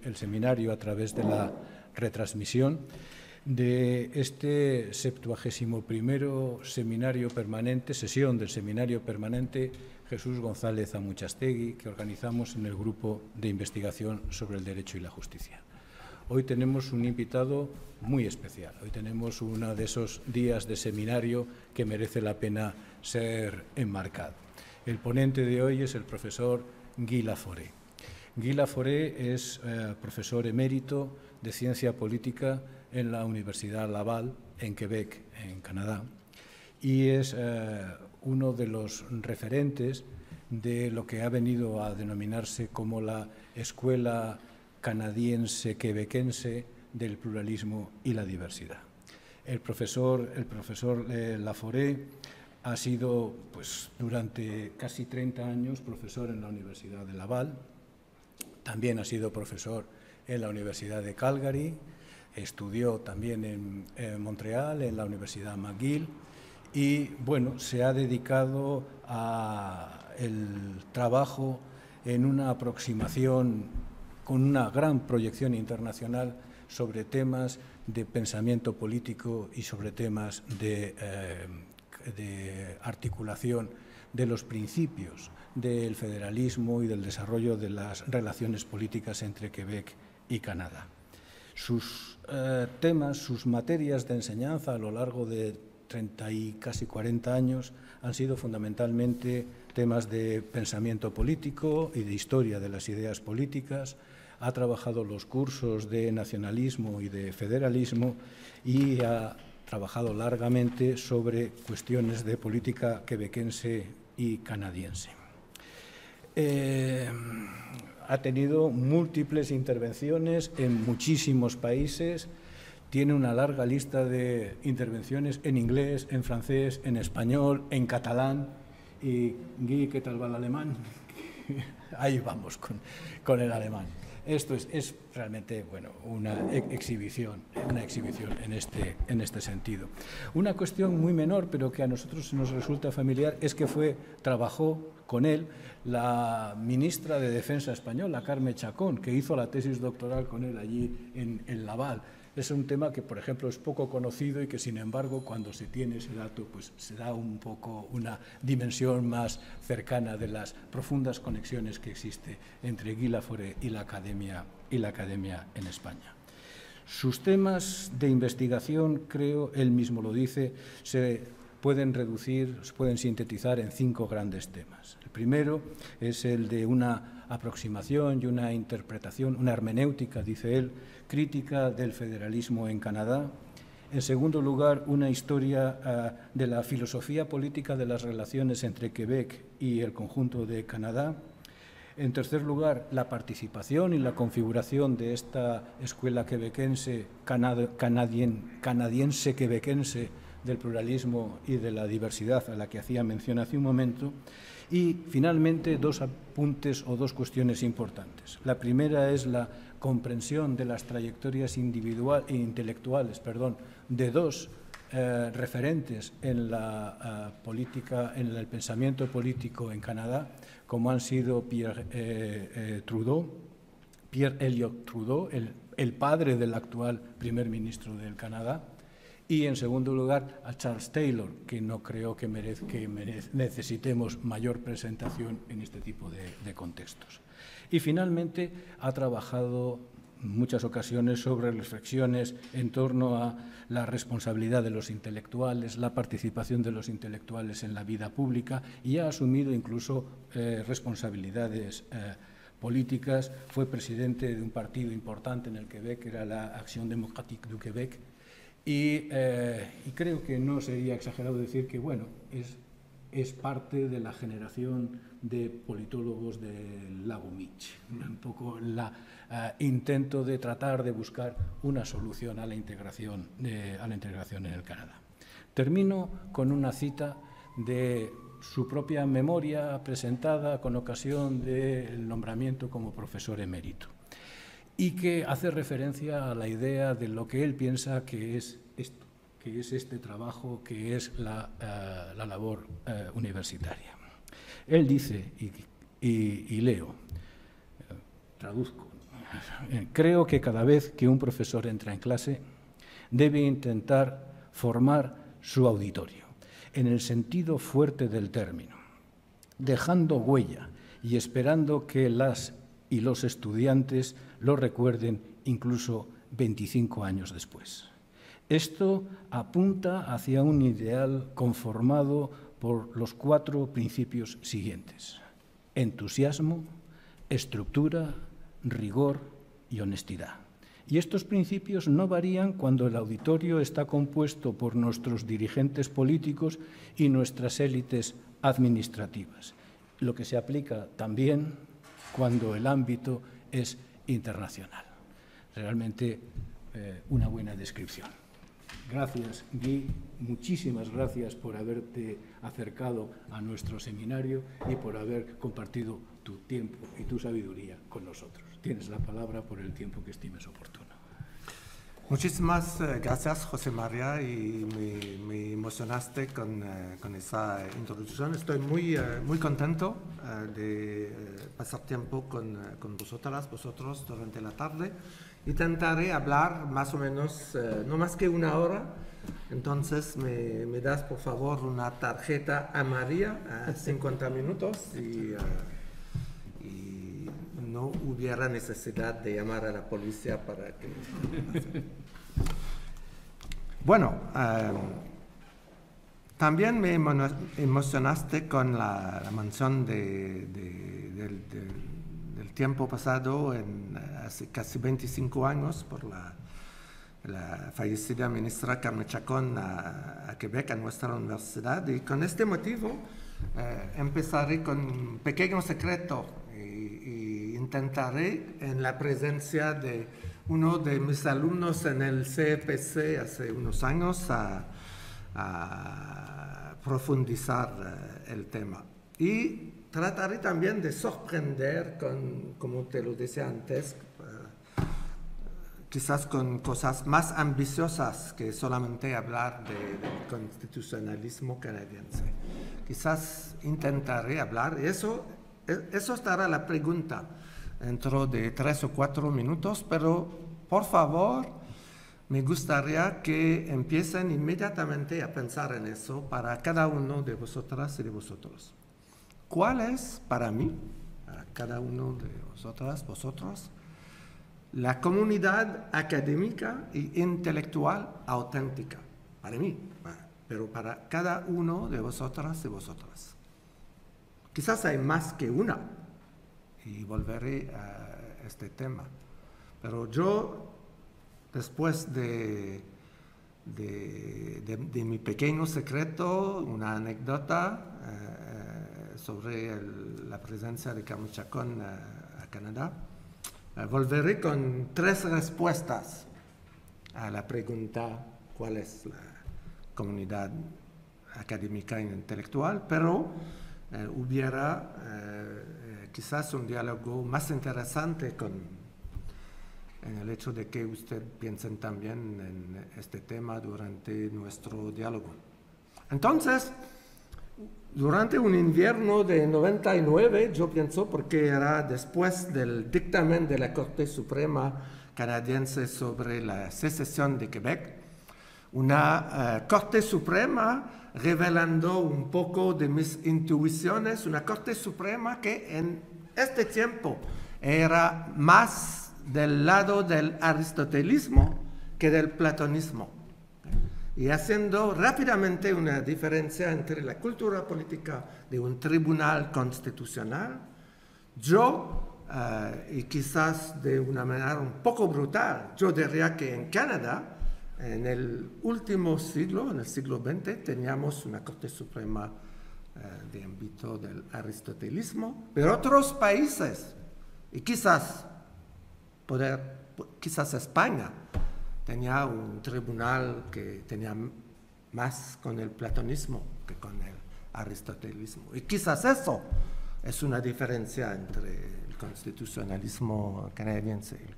el seminario a través de la retransmisión de este 71º seminario permanente, sesión del seminario permanente Jesús González Amuchastegui, que organizamos en el Grupo de Investigación sobre el Derecho y la Justicia. Hoy tenemos un invitado muy especial. Hoy tenemos uno de esos días de seminario que merece la pena ser enmarcado. El ponente de hoy es el profesor Guy Laforest. Guy Laforest es profesor emérito de Ciencia Política en la Universidad Laval, en Quebec, en Canadá, y es uno de los referentes de lo que ha venido a denominarse como la Escuela Canadiense-Quebequense del Pluralismo y la Diversidad. El profesor Laforest ha sido, pues, durante casi 30 años profesor en la Universidad de Laval, también ha sido profesor en la Universidad de Calgary, estudió también en Montreal, en la Universidad McGill, y bueno, se ha dedicado al trabajo en una aproximación con una gran proyección internacional sobre temas de pensamiento político y sobre temas de articulación de los principios del federalismo y del desarrollo de las relaciones políticas entre Quebec y Canadá. Sus temas, sus materias de enseñanza a lo largo de 30 y casi 40 años han sido fundamentalmente temas de pensamiento político y de historia de las ideas políticas. Ha trabajado los cursos de nacionalismo y de federalismo y ha trabajado largamente sobre cuestiones de política quebequense y canadiense. Ha tenido múltiples intervenciones en muchísimos países, tiene una larga lista de intervenciones en inglés, en francés, en español, en catalán. Y Guy, ¿qué tal va el alemán? Ahí vamos con el alemán. Esto es realmente, bueno, una exhibición en este sentido. Una cuestión muy menor, pero que a nosotros nos resulta familiar, es que trabajó con él la ministra de Defensa española, Carme Chacón, que hizo la tesis doctoral con él allí en Laval. Es un tema que, por ejemplo, es poco conocido y que, sin embargo, cuando se tiene ese dato, pues se da un poco una dimensión más cercana de las profundas conexiones que existe entre Guy Laforest y la academia en España. Sus temas de investigación, creo, él mismo lo dice, se pueden sintetizar en 5 grandes temas. El primero es el de una aproximación y una interpretación, una hermenéutica, dice él, crítica del federalismo en Canadá. En segundo lugar, una historia de la filosofía política de las relaciones entre Quebec y el conjunto de Canadá. En tercer lugar, la participación y la configuración de esta escuela quebequense, canadiense-quebequense del pluralismo y de la diversidad a la que hacía mención hace un momento. Y, finalmente, 2 apuntes o 2 cuestiones importantes. La primera es la comprensión de las trayectorias intelectuales de 2 referentes en la política, en el pensamiento político en Canadá, como han sido Pierre Elliott Trudeau, el padre del actual primer ministro del Canadá, y, en segundo lugar, a Charles Taylor, que no creo que necesitemos mayor presentación en este tipo de contextos. Y, finalmente, ha trabajado en muchas ocasiones sobre reflexiones en torno a la responsabilidad de los intelectuales, la participación de los intelectuales en la vida pública, y ha asumido incluso responsabilidades políticas. Fue presidente de un partido importante en el Quebec, que era la Action Démocratique du Québec, y creo que no sería exagerado decir que, bueno, es parte de la generación de politólogos del lago Mich, un poco el intento de tratar de buscar una solución a la integración en el Canadá. Termino con una cita de su propia memoria presentada con ocasión del nombramiento como profesor emérito, y que hace referencia a la idea de lo que él piensa que es esto, que es este trabajo, que es la labor universitaria. Él dice, y leo, traduzco, Creo que cada vez que un profesor entra en clase debe intentar formar su auditorio, en el sentido fuerte del término, dejando huella y esperando que las y los estudiantes lo recuerden incluso 25 años después. Esto apunta hacia un ideal conformado por los 4 principios siguientes: entusiasmo, estructura, rigor y honestidad. Y estos principios no varían cuando el auditorio está compuesto por nuestros dirigentes políticos y nuestras élites administrativas, lo que se aplica también cuando el ámbito es internacional. Realmente una buena descripción. Gracias, Guy. Muchísimas gracias por haberte acercado a nuestro seminario y por haber compartido tu tiempo y tu sabiduría con nosotros. Tienes la palabra por el tiempo que estimes oportuno. Muchísimas gracias, José María, y me emocionaste con esa introducción. Estoy muy contento de pasar tiempo con vosotros durante la tarde. Intentaré hablar más o menos, no más que 1 hora. Entonces, me das, por favor, una tarjeta amarilla a 50 minutos y no hubiera necesidad de llamar a la policía para que... Bueno, también me emocionaste con la mención del tiempo pasado, hace casi 25 años, por la fallecida ministra Carme Chacón a Quebec, a nuestra universidad. Y con este motivo empezaré con un pequeño secreto y intentaré, en la presencia de uno de mis alumnos en el CEPC hace unos años, a profundizar el tema. Y trataré también de sorprender como te lo decía antes, quizás con cosas más ambiciosas que solamente hablar del constitucionalismo canadiense. Quizás intentaré hablar, eso estará la pregunta dentro de 3 o 4 minutos, pero por favor, me gustaría que empiecen inmediatamente a pensar en eso para cada uno de vosotras y de vosotros. ¿Cuál es para mí, para cada uno de vosotros, la comunidad académica e intelectual auténtica? Para mí, pero para cada uno de vosotras y vosotras. Quizás hay más que una, y volveré a este tema. Pero yo, después de mi pequeño secreto, una anécdota sobre la presencia de Carme Chacón a Canadá, volveré con 3 respuestas a la pregunta ¿cuál es la comunidad académica e intelectual? Pero hubiera quizás un diálogo más interesante en el hecho de que usted piensen también en este tema durante nuestro diálogo. Entonces, durante un invierno de 99, yo pienso, porque era después del dictamen de la Corte Suprema canadiense sobre la secesión de Quebec, una Corte Suprema revelando un poco de mis intuiciones, una Corte Suprema que en este tiempo era más del lado del aristotelismo que del platonismo, y haciendo rápidamente una diferencia entre la cultura política de un tribunal constitucional. Yo, y quizás de una manera un poco brutal, yo diría que en Canadá, en el último siglo, en el siglo XX, teníamos una Corte Suprema de ámbito del aristotelismo, pero otros países, y quizás España, tenía un tribunal que tenía más con el platonismo que con el aristotelismo. Y quizás eso es una diferencia entre el constitucionalismo canadiense y el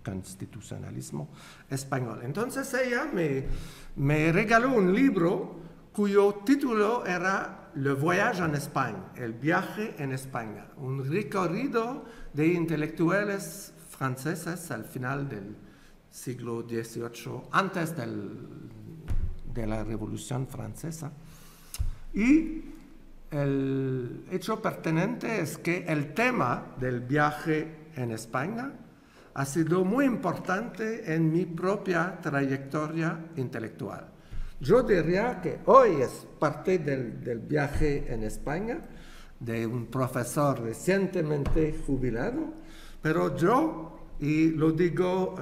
constitucionalismo español. Entonces ella me regaló un libro cuyo título era Le Voyage en Espagne, el viaje en España, un recorrido de intelectuales franceses al final del siglo XVIII, antes de la Revolución Francesa. Y el hecho pertinente es que el tema del viaje en España ha sido muy importante en mi propia trayectoria intelectual. Yo diría que hoy es parte del viaje en España, de un profesor recientemente jubilado, pero yo, y lo digo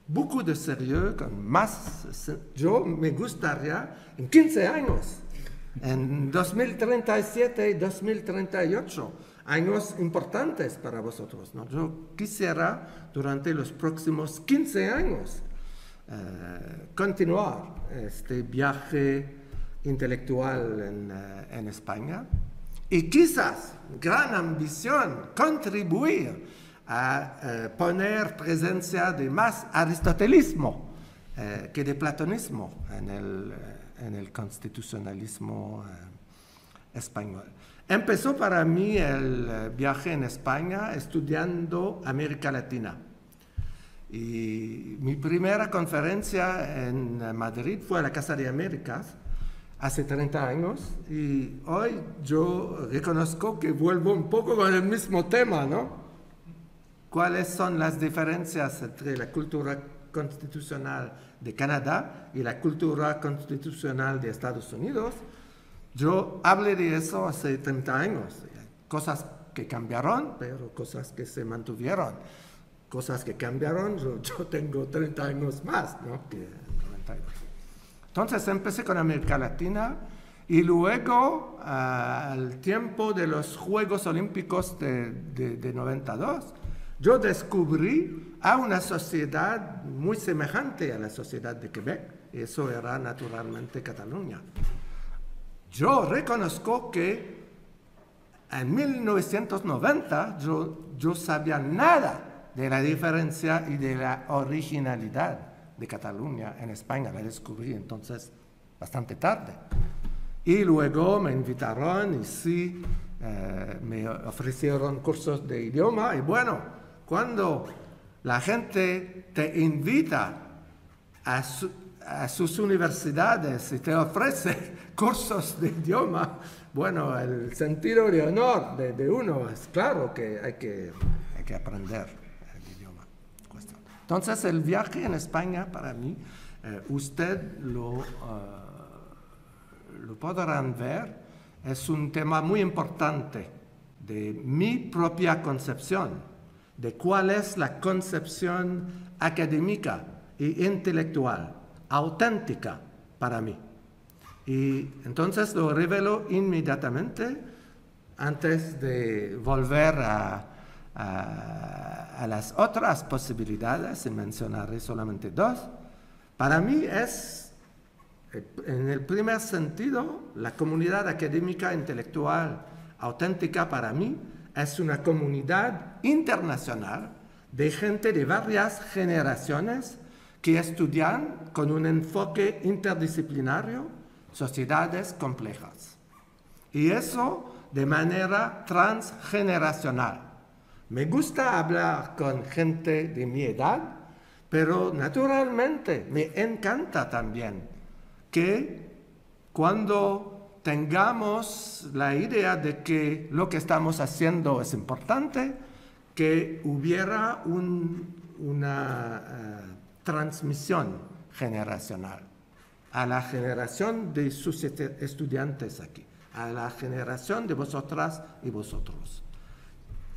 beaucoup de serieux, yo me gustaría en 15 años, en 2037 y 2038, años importantes para vosotros, ¿no? Yo quisiera durante los próximos 15 años continuar este viaje intelectual en España y quizás, gran ambición, contribuir a poner presencia de más aristotelismo que de platonismo en el constitucionalismo español. Empezó para mí el viaje en España estudiando América Latina. Y mi primera conferencia en Madrid fue a la Casa de Américas hace 30 años y hoy yo reconozco que vuelvo un poco con el mismo tema, ¿no? ¿Cuáles son las diferencias entre la cultura constitucional de Canadá y la cultura constitucional de Estados Unidos? Yo hablé de eso hace 30 años, cosas que cambiaron, pero cosas que se mantuvieron. Cosas que cambiaron, yo tengo 30 años más, ¿no? Que 92. Entonces empecé con América Latina y luego, al tiempo de los Juegos Olímpicos de 92, yo descubrí a una sociedad muy semejante a la sociedad de Quebec, y eso era naturalmente Cataluña. Yo reconozco que en 1990 yo sabía nada de la diferencia y de la originalidad de Cataluña en España. La descubrí entonces bastante tarde. Y luego me invitaron y sí, me ofrecieron cursos de idioma. Y bueno, cuando la gente te invita a sus universidades y te ofrece cursos de idioma, bueno, el sentido de honor de uno es claro que hay que aprender. Entonces, el viaje en España, para mí, usted lo podrán ver, es un tema muy importante de mi propia concepción, de cuál es la concepción académica e intelectual, auténtica para mí. Y entonces lo revelo inmediatamente antes de volver a las otras posibilidades, y mencionaré solamente dos. Para mí es, en el primer sentido, la comunidad académica intelectual auténtica para mí es una comunidad internacional de gente de varias generaciones que estudian con un enfoque interdisciplinario sociedades complejas. Y eso de manera transgeneracional. Me gusta hablar con gente de mi edad, pero naturalmente me encanta también que cuando tengamos la idea de que lo que estamos haciendo es importante, que hubiera una transmisión generacional a la generación de sus estudiantes aquí, a la generación de vosotras y vosotros.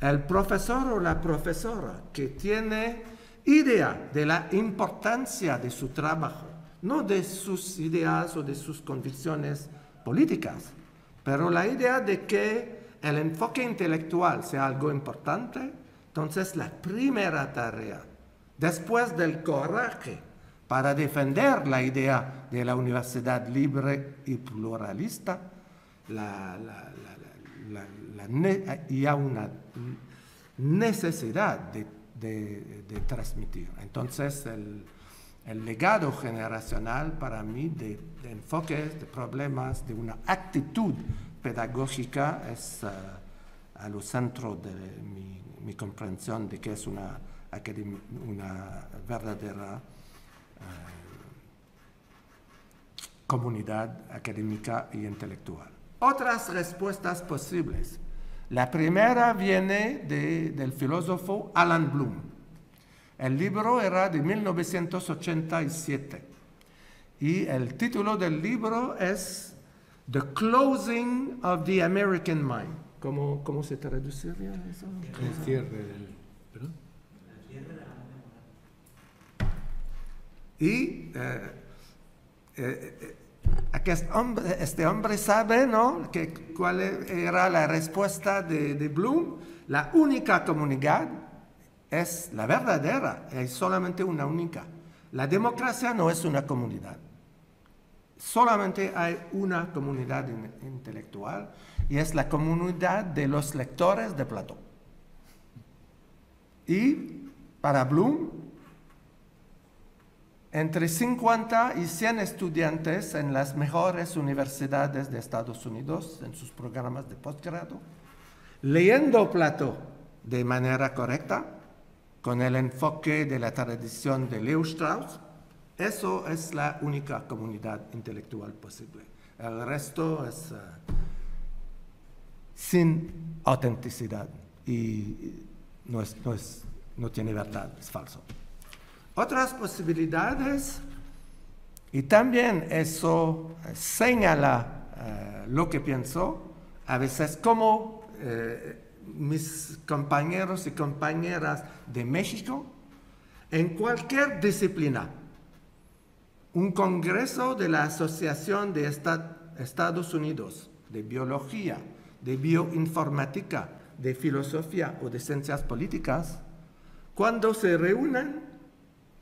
El profesor o la profesora que tiene idea de la importancia de su trabajo, no de sus ideas o de sus convicciones políticas, pero la idea de que el enfoque intelectual sea algo importante, entonces la primera tarea, después del coraje para defender la idea de la universidad libre y pluralista, y a una necesidad de transmitir. Entonces, el legado generacional para mí de enfoques, de problemas, de una actitud pedagógica es a lo centro de mi comprensión de qué es una una verdadera comunidad académica y intelectual. Otras respuestas posibles. La primera viene del filósofo Alan Bloom. El libro era de 1987 y el título del libro es The Closing of the American Mind. ¿Cómo se traduciría eso? El cierre del... ¿Perdón? Y este hombre sabe, ¿no?, cuál era la respuesta de Bloom. La única comunidad es la verdadera, es solamente una única. La democracia no es una comunidad. Solamente hay una comunidad intelectual y es la comunidad de los lectores de Platón. Y para Bloom, entre 50 y 100 estudiantes en las mejores universidades de Estados Unidos, en sus programas de posgrado, leyendo Platón de manera correcta, con el enfoque de la tradición de Leo Strauss, eso es la única comunidad intelectual posible. El resto es sin autenticidad y no tiene verdad, es falso. Otras posibilidades, y también eso señala lo que pienso, a veces como mis compañeros y compañeras de México, en cualquier disciplina, un congreso de la Asociación de Estados Unidos de Biología, de Bioinformática, de Filosofía o de Ciencias Políticas, cuando se reúnen,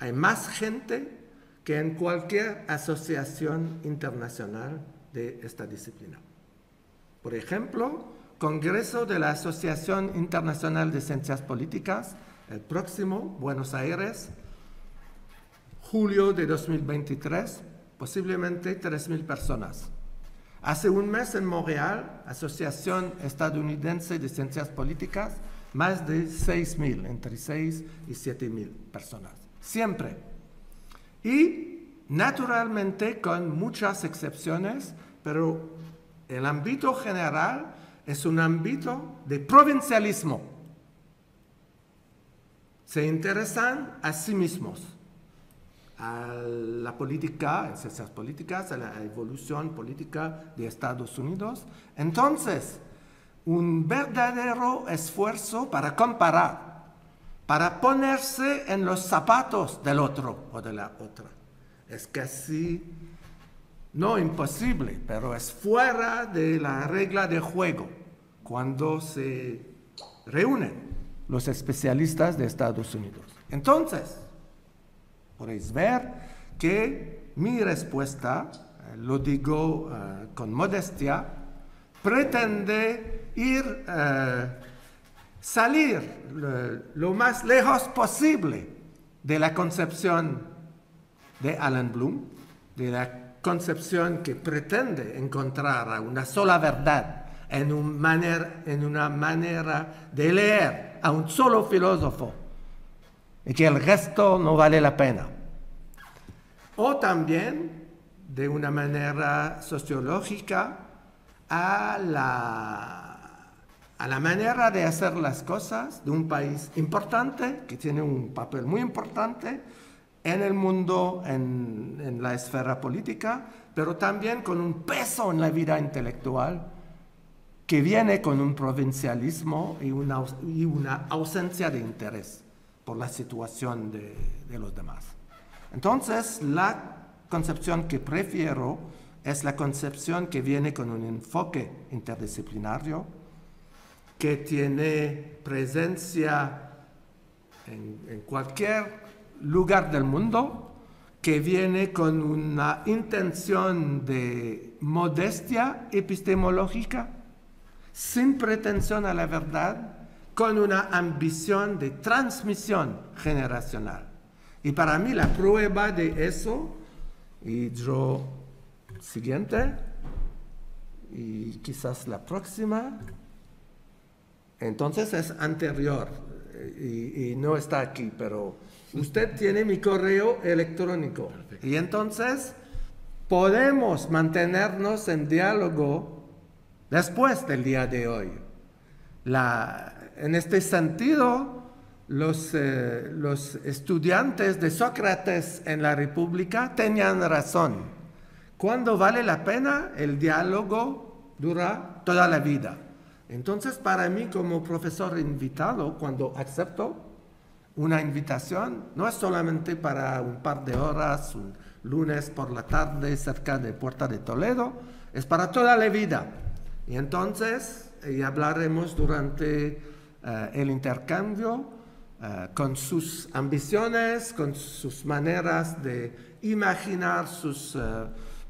hay más gente que en cualquier asociación internacional de esta disciplina. Por ejemplo, Congreso de la Asociación Internacional de Ciencias Políticas, el próximo, Buenos Aires, julio de 2023, posiblemente 3,000 personas. Hace un mes en Montreal, Asociación Estadounidense de Ciencias Políticas, más de 6,000, entre 6 y 7,000 personas. Siempre. Y naturalmente con muchas excepciones, pero el ámbito general es un ámbito de provincialismo. Se interesan a sí mismos, a la política, en ciencias políticas, a la evolución política de Estados Unidos. Entonces, un verdadero esfuerzo para comparar, para ponerse en los zapatos del otro o de la otra. Es casi, no imposible, pero es fuera de la regla de juego cuando se reúnen los especialistas de Estados Unidos. Entonces, podéis ver que mi respuesta, lo digo con modestia, pretende salir lo más lejos posible de la concepción de Alan Bloom, de la concepción que pretende encontrar una sola verdad en una manera de leer a un solo filósofo y que el resto no vale la pena. O también de una manera sociológica a la manera de hacer las cosas de un país importante, que tiene un papel muy importante en el mundo, en la esfera política, pero también con un peso en la vida intelectual, que viene con un provincialismo y una ausencia de interés por la situación de los demás. Entonces, la concepción que prefiero es la concepción que viene con un enfoque interdisciplinario, que tiene presencia en cualquier lugar del mundo, que viene con una intención de modestia epistemológica, sin pretensión a la verdad, con una ambición de transmisión generacional. Y para mí la prueba de eso, y yo, siguiente, y quizás la próxima, entonces es anterior. y no está aquí, pero usted tiene mi correo electrónico. Perfecto. Y entonces podemos mantenernos en diálogo después del día de hoy. En este sentido, los estudiantes de Sócrates en la República tenían razón. Cuando vale la pena, el diálogo dura toda la vida. Entonces, para mí como profesor invitado, cuando acepto una invitación, no es solamente para un par de horas, un lunes por la tarde cerca de Puerta de Toledo, es para toda la vida. Y entonces hablaremos durante el intercambio con sus ambiciones, con sus maneras de imaginar sus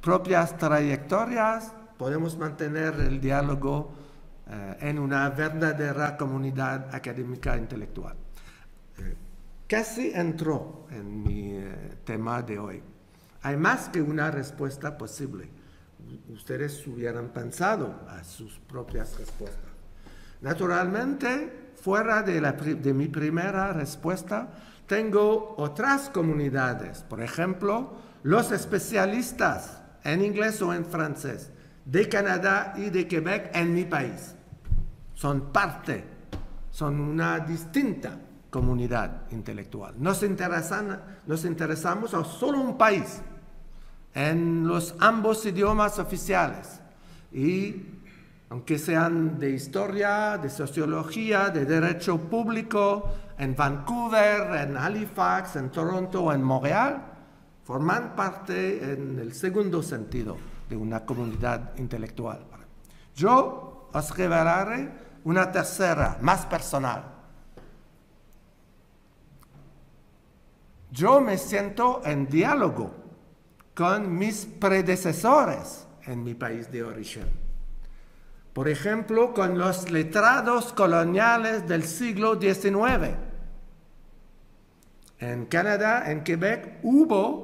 propias trayectorias. Podemos mantener el diálogo en una verdadera comunidad académica intelectual. Casi entró en mi tema de hoy. Hay más que una respuesta posible. Ustedes hubieran pensado a sus propias respuestas. Naturalmente, fuera de mi primera respuesta, tengo otras comunidades. Por ejemplo, los especialistas en inglés o en francés de Canadá y de Quebec en mi país. Son una distinta comunidad intelectual. Nos interesamos a solo un país, en los ambos idiomas oficiales. Y aunque sean de historia, de sociología, de derecho público, en Vancouver, en Halifax, en Toronto o en Montreal, forman parte en el segundo sentido de una comunidad intelectual. Yo os revelaré una tercera, más personal. Yo me siento en diálogo con mis predecesores en mi país de origen. Por ejemplo, con los letrados coloniales del siglo XIX. En Canadá, en Quebec,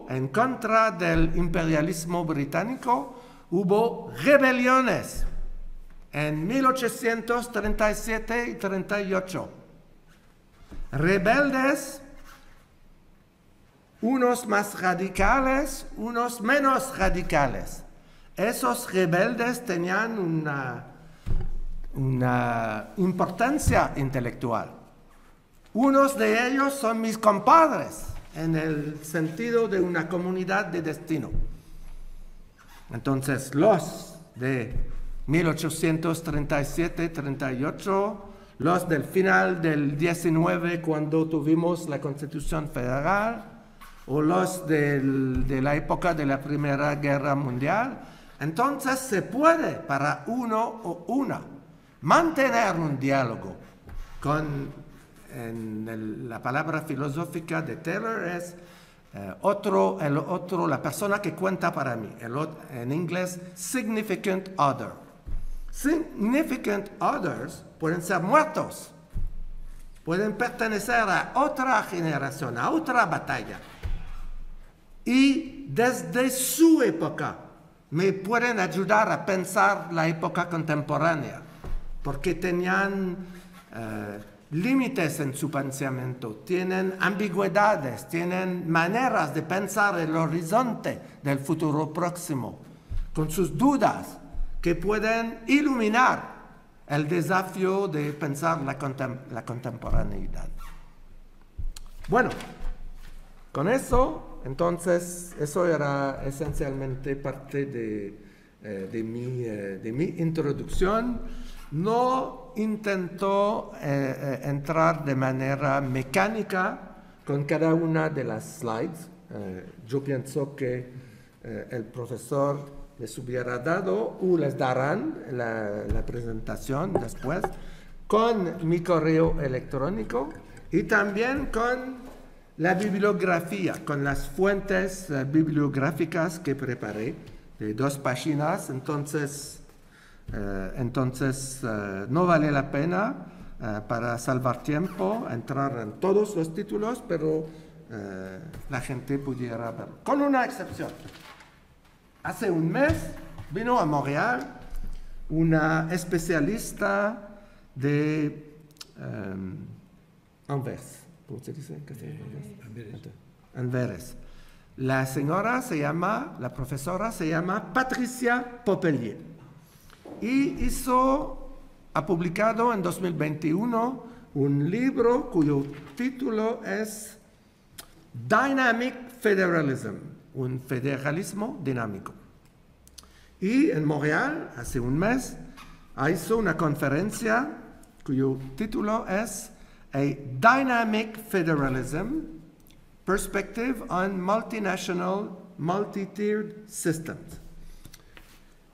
en contra del imperialismo británico, hubo rebeliones en 1837 y 38. Rebeldes, unos más radicales, unos menos radicales. Esos rebeldes tenían una importancia intelectual. Unos de ellos son mis compadres, en el sentido de una comunidad de destino. Entonces, los de 1837-38, los del final del 19, cuando tuvimos la Constitución Federal, o los de la época de la Primera Guerra Mundial. Entonces se puede para uno o una mantener un diálogo la palabra filosófica de Taylor es la persona que cuenta para mí, en inglés significant other. Significant others pueden ser muertos, pueden pertenecer a otra generación, a otra batalla. Y desde su época me pueden ayudar a pensar la época contemporánea, porque tenían límites en su pensamiento, tienen ambigüedades, tienen maneras de pensar el horizonte del futuro próximo, con sus dudas que pueden iluminar el desafío de pensar la contemporaneidad. Bueno, con eso... Entonces, eso era esencialmente parte de mi introducción. No intento entrar de manera mecánica con cada una de las slides. Yo pienso que el profesor les hubiera dado o les darán la presentación después con mi correo electrónico y también con la bibliografía, con las fuentes bibliográficas que preparé de 2 páginas. Entonces no vale la pena para salvar tiempo entrar en todos los títulos, pero la gente pudiera verlo. Con una excepción. Hace un mes vino a Montreal una especialista de Anvers. ¿Cómo se dice en castellano? Amberes. Anvers. La profesora se llama Patricia Popelier. Y ha publicado en 2021 un libro cuyo título es Dynamic Federalism, un federalismo dinámico. Y en Montreal, hace un mes, hizo una conferencia cuyo título es A Dynamic Federalism, Perspective on Multinational Multi-Tiered Systems.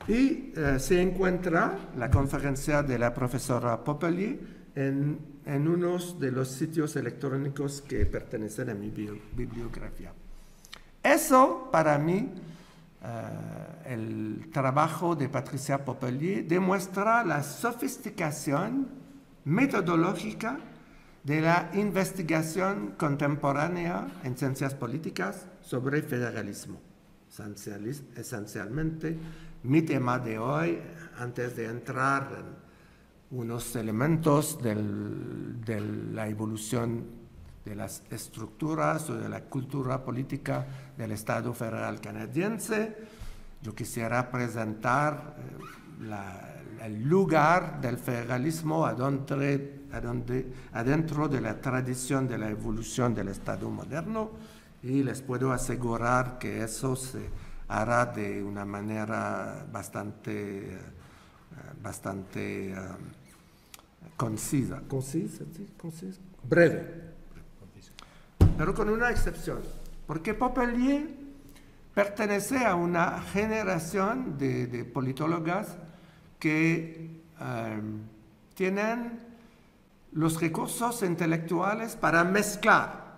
Y se encuentra la conferencia de la profesora Popelier en uno de los sitios electrónicos que pertenecen a mi bibliografía. Eso, para mí, el trabajo de Patricia Popelier demuestra la sofisticación metodológica de la investigación contemporánea en ciencias políticas sobre federalismo. Esencialmente, mi tema de hoy, antes de entrar en unos elementos de la evolución de las estructuras o de la cultura política del Estado federal canadiense, yo quisiera presentar el lugar del federalismo adentro de la tradición de la evolución del Estado moderno, y les puedo asegurar que eso se hará de una manera bastante concisa, breve, pero con una excepción, porque Popelier pertenece a una generación de politólogas que tienen los recursos intelectuales para mezclar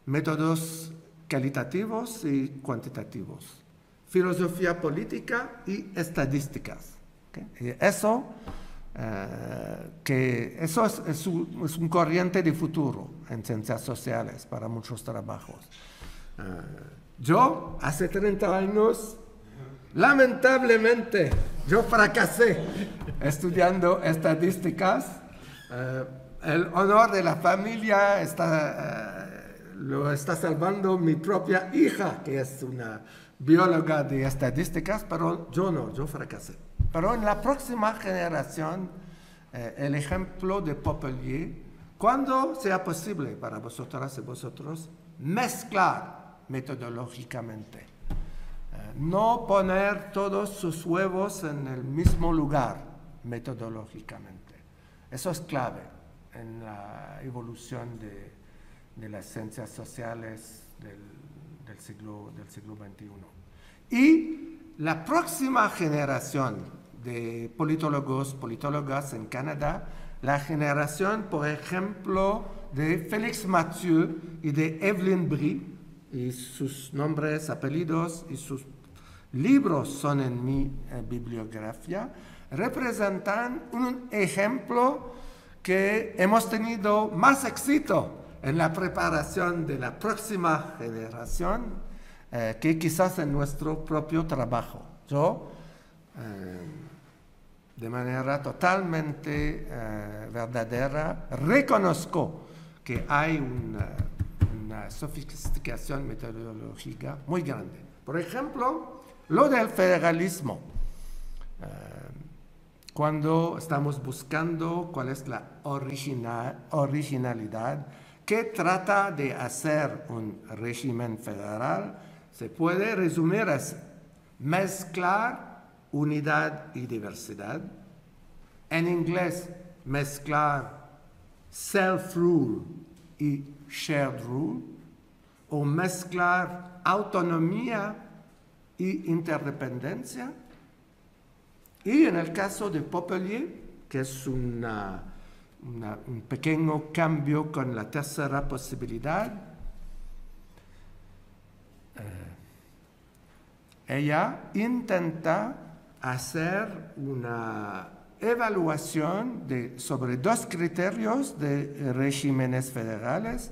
métodos calitativos y cuantitativos, filosofía política y estadísticas. ¿Okay? Y eso es un corriente de futuro en ciencias sociales para muchos trabajos. Yo, hace 30 años, lamentablemente, yo fracasé estudiando estadísticas. El honor de la familia lo está salvando mi propia hija, que es una bióloga de estadísticas, pero yo no, yo fracasé. Pero en la próxima generación, el ejemplo de Popelier, cuando sea posible para vosotras y vosotros, mezclar metodológicamente. No poner todos sus huevos en el mismo lugar metodológicamente. Eso es clave en la evolución de las ciencias sociales del siglo XXI. Y la próxima generación de politólogas en Canadá, la generación, por ejemplo, de Félix Mathieu y de Evelyn Brie, y sus nombres, apellidos y sus libros son en mi bibliografía, representan un ejemplo que hemos tenido más éxito en la preparación de la próxima generación que quizás en nuestro propio trabajo. Yo, de manera totalmente verdadera, reconozco que hay una sofisticación metodológica muy grande. Por ejemplo, lo del federalismo. Cuando estamos buscando cuál es la originalidad que trata de hacer un régimen federal, se puede resumir así: mezclar unidad y diversidad. En inglés, mezclar self-rule y shared rule, o mezclar autonomía y interdependencia. Y en el caso de Popelier, que es un pequeño cambio con la tercera posibilidad, ella intenta hacer una evaluación sobre dos criterios de regímenes federales: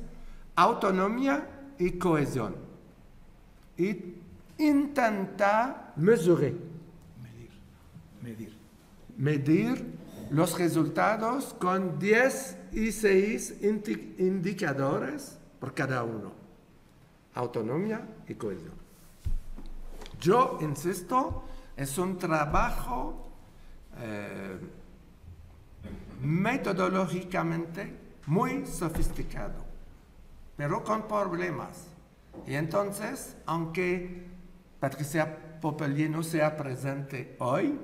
autonomía y cohesión. Y intenta medir los resultados con 10 y 6 indicadores por cada uno. Autonomía y cohesión. Yo insisto, es un trabajo metodológicamente muy sofisticado, pero con problemas. Y entonces, aunque Patricia Popelier no sea presente hoy,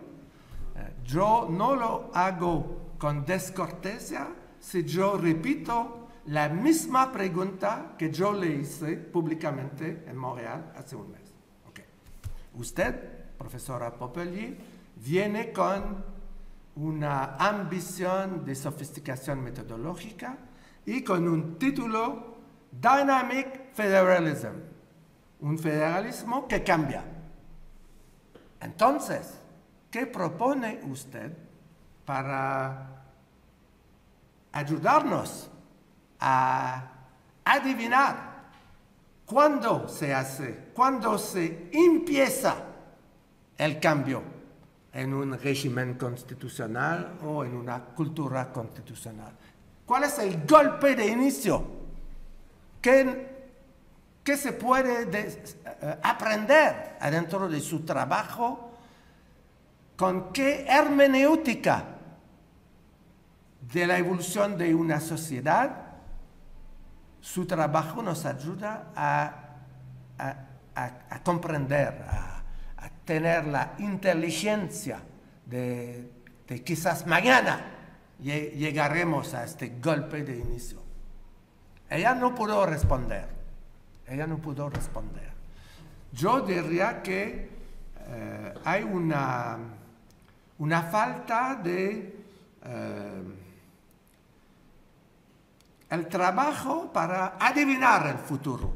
yo no lo hago con descortesía si yo repito la misma pregunta que yo le hice públicamente en Montreal hace un mes. Okay. Usted, profesora Popelier, viene con una ambición de sofisticación metodológica y con un título Dynamic Federalism, un federalismo que cambia. Entonces, ¿qué propone usted para ayudarnos a adivinar cuándo se hace, cuándo se empieza el cambio en un régimen constitucional o en una cultura constitucional? ¿Cuál es el golpe de inicio? ¿Qué se puede aprender adentro de su trabajo? ¿Con qué hermenéutica de la evolución de una sociedad su trabajo nos ayuda a comprender, a tener la inteligencia de quizás mañana llegaremos a este golpe de inicio? Ella no pudo responder. Yo diría que hay una falta de el trabajo para adivinar el futuro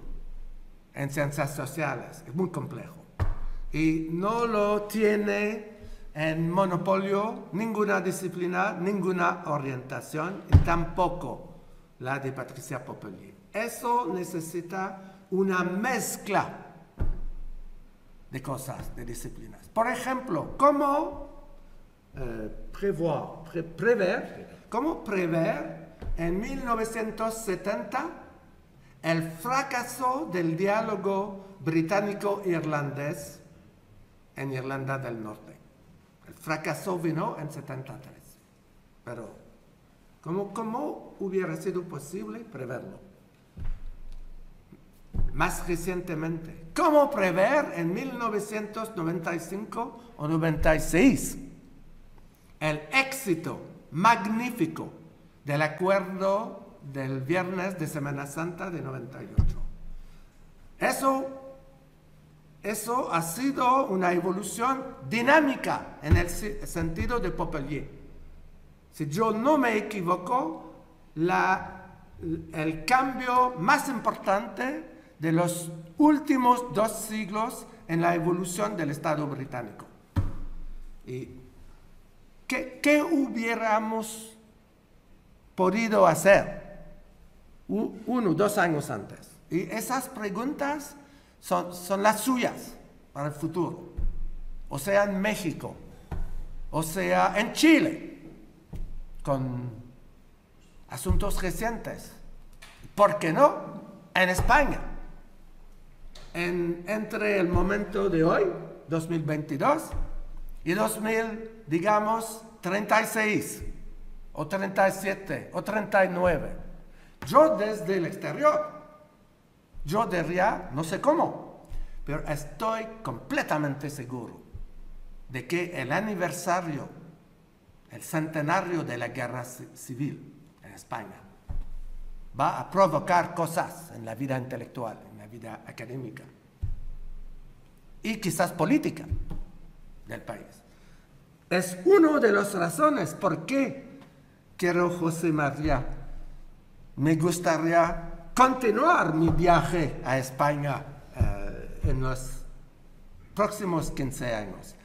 en ciencias sociales. Es muy complejo. Y no lo tiene en monopolio ninguna disciplina, ninguna orientación, y tampoco la de Patricia Popelier. Eso necesita una mezcla de cosas, de disciplinas. Por ejemplo, ¿cómo prever en 1970 el fracaso del diálogo británico-irlandés en Irlanda del Norte? El fracaso vino en 73. Pero, ¿cómo hubiera sido posible preverlo? Más recientemente, ¿cómo prever en 1995 o 96 el éxito magnífico del acuerdo del viernes de Semana Santa de 98? Eso ha sido una evolución dinámica en el sentido de Popelier. Si yo no me equivoco, el cambio más importante de los últimos 2 siglos en la evolución del Estado británico. ¿Y qué hubiéramos podido hacer 1 o 2 años antes? Y esas preguntas son las suyas para el futuro. O sea, en México, o sea, en Chile, con asuntos recientes. ¿Por qué no? En España. Entre el momento de hoy, 2022, y 36, o 37, o 39. Yo desde el exterior, yo diría, no sé cómo, pero estoy completamente seguro de que el aniversario, el centenario de la guerra civil en España, va a provocar cosas en la vida intelectual, en la vida académica y quizás política del país. Es una de las razones por qué quiero, José María, me gustaría continuar mi viaje a España en los próximos 15 años.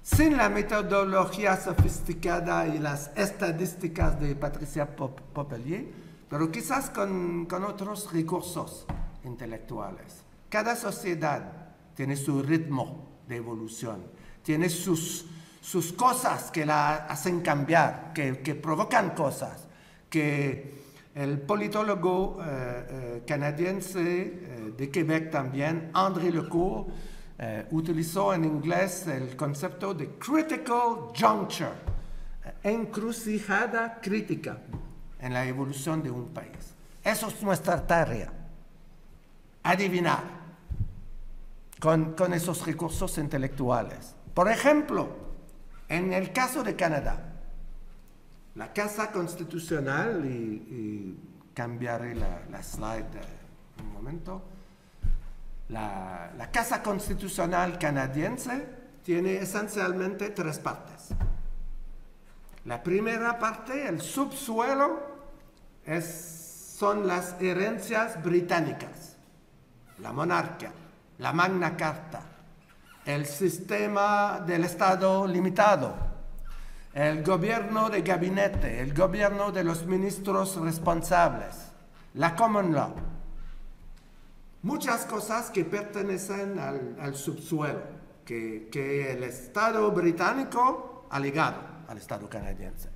Sin la metodología sofisticada y las estadísticas de Patricia Popelier, pero quizás con otros recursos intelectuales. Cada sociedad tiene su ritmo de evolución, tiene sus sus cosas que la hacen cambiar, que provocan cosas, que el politólogo canadiense de Quebec también, André Lecourt, utilizó en inglés el concepto de critical juncture, encrucijada crítica en la evolución de un país. Eso es nuestra tarea, adivinar con esos recursos intelectuales. Por ejemplo, en el caso de Canadá, la Casa Constitucional, y cambiaré la slide un momento, la Casa Constitucional canadiense tiene esencialmente tres partes. La primera parte, el subsuelo, son las herencias británicas, la monarquía, la Magna Carta, el sistema del Estado limitado, el gobierno de gabinete, el gobierno de los ministros responsables, la common law. Muchas cosas que pertenecen al subsuelo, que el Estado británico ha ligado al Estado canadiense.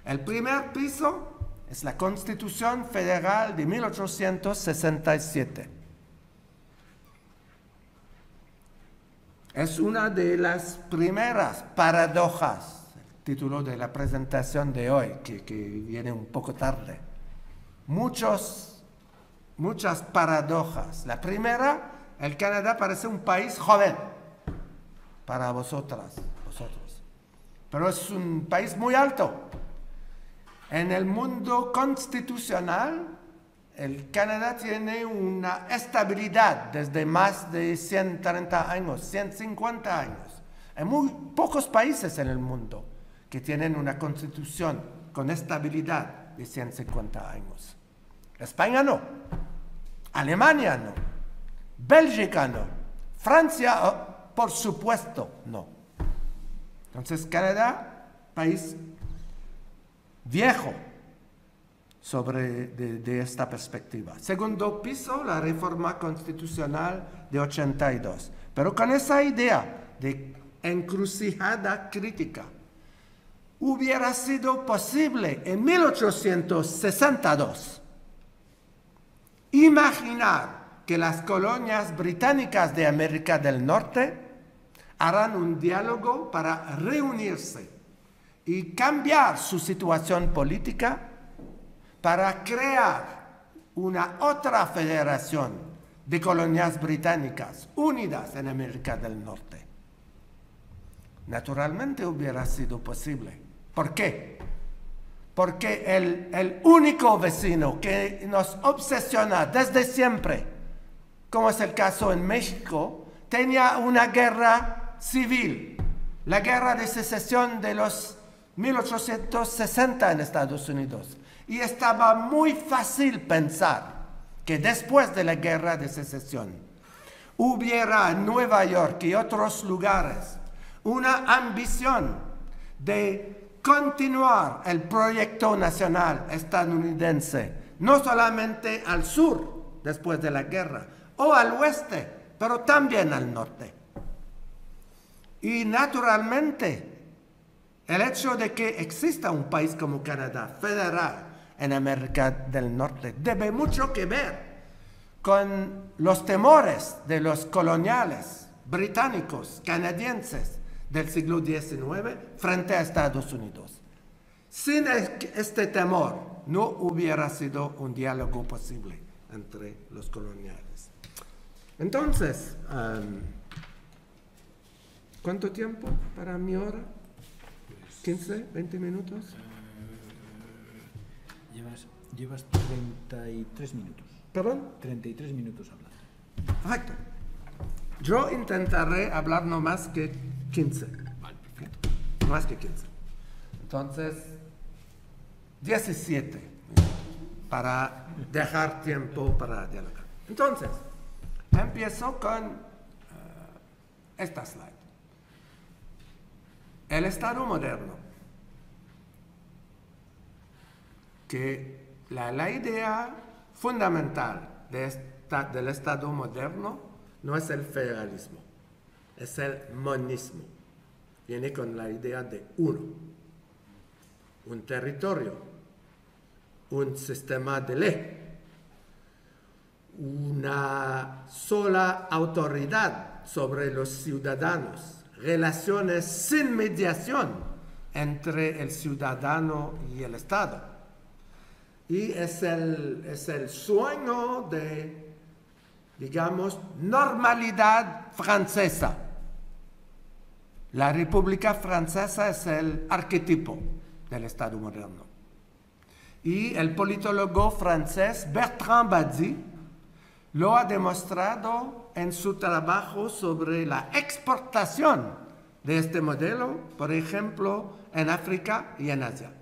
El primer piso es la Constitución Federal de 1867. Es una de las primeras paradojas, el título de la presentación de hoy, que viene un poco tarde. Muchas paradojas. La primera, el Canadá parece un país joven para vosotros. Pero es un país muy alto. En el mundo constitucional, el Canadá tiene una estabilidad desde más de 130 años, 150 años. Hay muy pocos países en el mundo que tienen una constitución con estabilidad de 150 años. España no, Alemania no, Bélgica no, Francia, por supuesto, no. Entonces, Canadá, país viejo de esta perspectiva. Segundo piso, la reforma constitucional de 82. Pero con esa idea de encrucijada crítica, hubiera sido posible en 1862 imaginar que las colonias británicas de América del Norte harán un diálogo para reunirse y cambiar su situación política para crear una otra federación de colonias británicas unidas en América del Norte. Naturalmente hubiera sido posible. ¿Por qué? Porque el único vecino que nos obsesiona desde siempre, como es el caso en México, tenía una guerra civil, la guerra de secesión de los 1860 en Estados Unidos. Y estaba muy fácil pensar que después de la guerra de secesión hubiera en Nueva York y otros lugares una ambición de continuar el proyecto nacional estadounidense, no solamente al sur después de la guerra, o al oeste, pero también al norte. Y naturalmente, el hecho de que exista un país como Canadá, federal en América del Norte, debe mucho que ver con los temores de los coloniales británicos, canadienses, del siglo XIX frente a Estados Unidos. Sin este temor, no hubiera sido un diálogo posible entre los coloniales. Entonces, ¿cuánto tiempo para mi hora? ¿15, 20 minutos? Llevas 33 minutos. ¿Perdón? 33 minutos hablando. Perfecto. Yo intentaré hablar no más que 15. Vale, perfecto. No más que 15. Entonces, 17 para dejar tiempo para dialogar. Entonces, empiezo con esta slide. El Estado moderno. Que la idea fundamental del Estado moderno no es el federalismo, es el monismo. viene con la idea de uno, un territorio, un sistema de ley, una sola autoridad sobre los ciudadanos, relaciones sin mediación entre el ciudadano y el Estado. Y es el sueño de, digamos, normalidad francesa. La República Francesa es el arquetipo del Estado moderno. Y el politólogo francés Bertrand Badi lo ha demostrado en su trabajo sobre la exportación de este modelo, por ejemplo, en África y en Asia.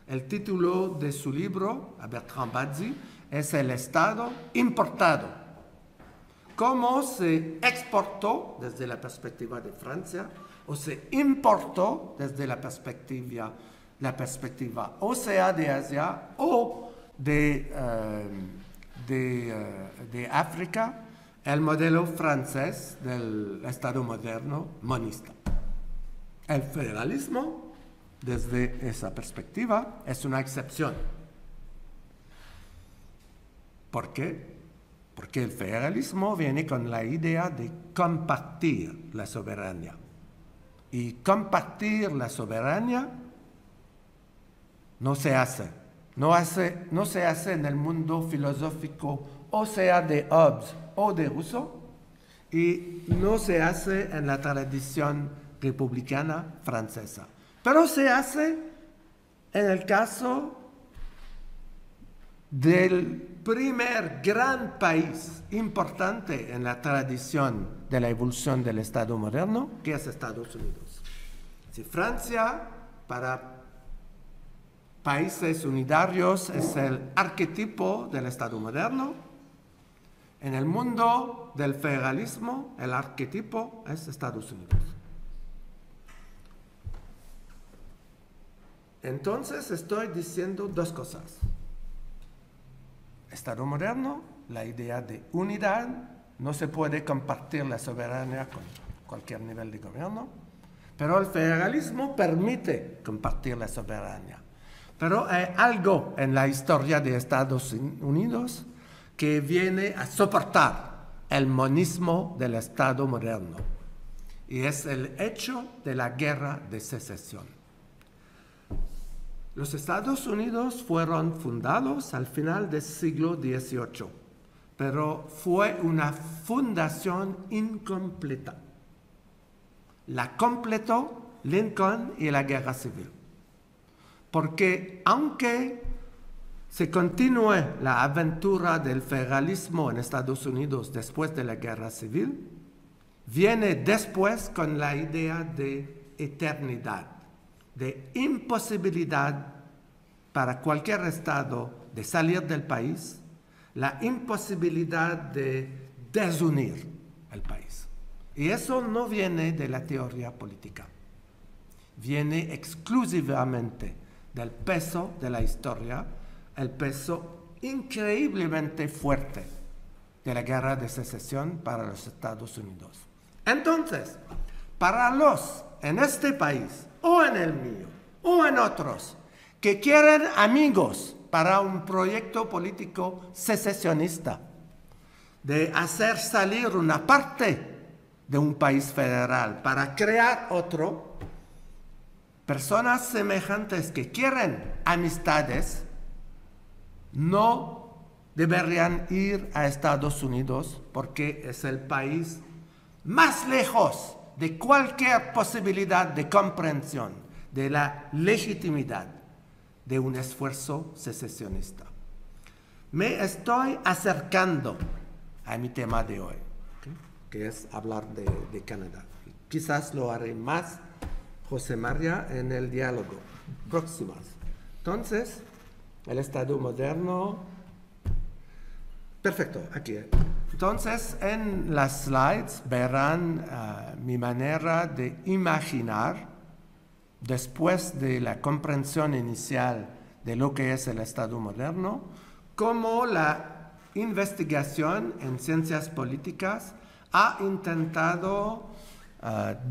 El título de su libro, a Bertrand Badi, es El Estado importado. Cómo se exportó desde la perspectiva de Francia o se importó desde la perspectiva o sea de Asia o de África, el modelo francés del Estado moderno monista. El federalismo, desde esa perspectiva, es una excepción. ¿Por qué? Porque el federalismo viene con la idea de compartir la soberanía. Y compartir la soberanía no se hace. No se hace en el mundo filosófico, o sea de Hobbes o de Rousseau, y no se hace en la tradición republicana francesa. Pero se hace en el caso del primer gran país importante en la tradición de la evolución del Estado moderno, que es Estados Unidos. Si Francia, para países unitarios, es el arquetipo del Estado moderno, en el mundo del federalismo, el arquetipo es Estados Unidos. Entonces estoy diciendo dos cosas. Estado moderno, la idea de unidad, no se puede compartir la soberanía con cualquier nivel de gobierno, pero el federalismo permite compartir la soberanía. Pero hay algo en la historia de Estados Unidos que viene a soportar el monismo del Estado moderno, y es el hecho de la guerra de secesión. Los Estados Unidos fueron fundados al final del siglo XVIII, pero fue una fundación incompleta. La completó Lincoln y la Guerra Civil. Porque aunque se continúe la aventura del federalismo en Estados Unidos después de la Guerra Civil, viene después con la idea de eternidad, de imposibilidad para cualquier Estado de salir del país, la imposibilidad de desunir el país. Y eso no viene de la teoría política, viene exclusivamente del peso de la historia, el peso increíblemente fuerte de la guerra de secesión para los Estados Unidos. Entonces, para los en este país, o en el mío, o en otros, que quieren amigos para un proyecto político secesionista, de hacer salir una parte de un país federal para crear otro, personas semejantes que quieren amistades no deberían ir a Estados Unidos porque es el país más lejos de cualquier posibilidad de comprensión de la legitimidad de un esfuerzo secesionista. Me estoy acercando a mi tema de hoy, que es hablar de Canadá. Quizás lo haré más, José María, en el diálogo próximo. Entonces, el Estado moderno. Perfecto, aquí. Entonces, en las slides verán mi manera de imaginar, después de la comprensión inicial de lo que es el Estado moderno, cómo la investigación en ciencias políticas ha intentado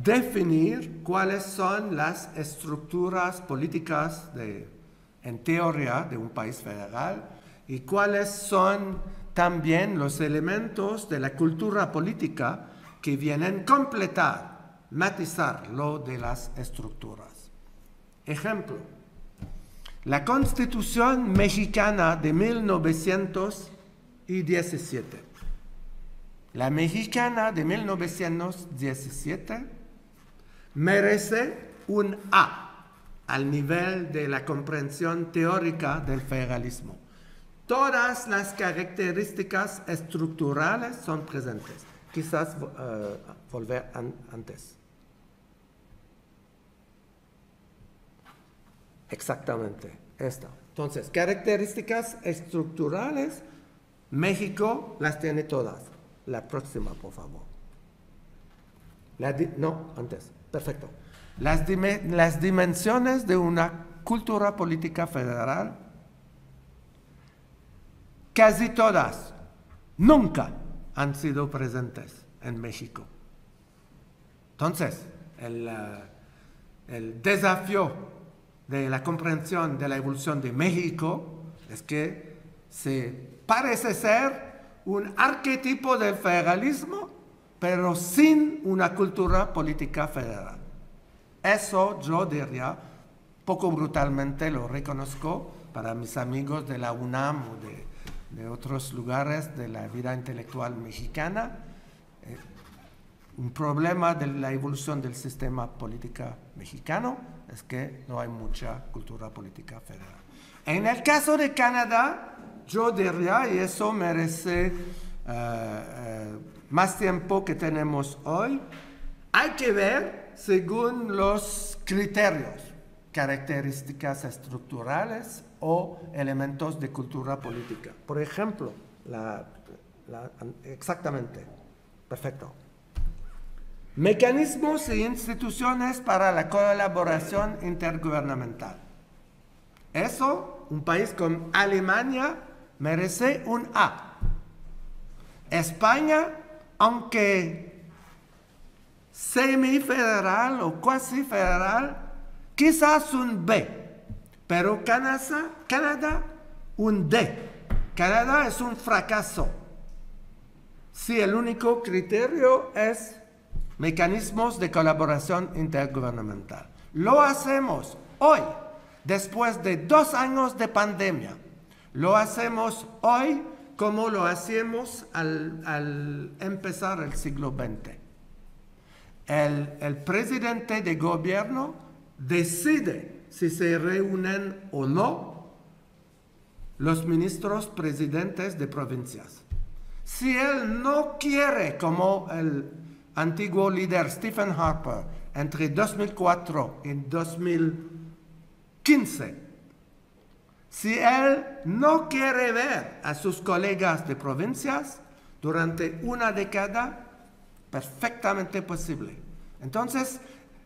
definir cuáles son las estructuras políticas en teoría de un país federal y cuáles son también los elementos de la cultura política que vienen a completar, matizar lo de las estructuras. Ejemplo, la Constitución mexicana de 1917. La mexicana de 1917 merece un A al nivel de la comprensión teórica del federalismo. Todas las características estructurales son presentes. Quizás volver antes. Exactamente, esta. Entonces, características estructurales, México las tiene todas. La próxima, por favor. No, antes. Perfecto. Las dimensiones de una cultura política federal, casi todas, nunca han sido presentes en México. Entonces, el desafío de la comprensión de la evolución de México es que parece ser un arquetipo del federalismo, pero sin una cultura política federal. Eso yo diría, poco brutalmente lo reconozco para mis amigos de la UNAM o de otros lugares de la vida intelectual mexicana. Un problema de la evolución del sistema político mexicano es que no hay mucha cultura política federal. En el caso de Canadá, yo diría, y eso merece más tiempo que tenemos hoy, hay que ver según los criterios, características estructurales o elementos de cultura política. Por ejemplo, exactamente, perfecto. Mecanismos e instituciones para la colaboración intergubernamental. Eso, un país como Alemania merece un A. España, aunque semifederal o cuasi federal, quizás un B, pero Canadá un D. Canadá es un fracaso. Si el único criterio es mecanismos de colaboración intergubernamental. Lo hacemos hoy, después de 2 años de pandemia. Lo hacemos hoy como lo hacíamos al empezar el siglo XX. El presidente de gobierno decide si se reúnen o no los ministros presidentes de provincias. Si él no quiere, como el antiguo líder Stephen Harper, entre 2004 y 2015, si él no quiere ver a sus colegas de provincias durante una década, perfectamente posible. Entonces,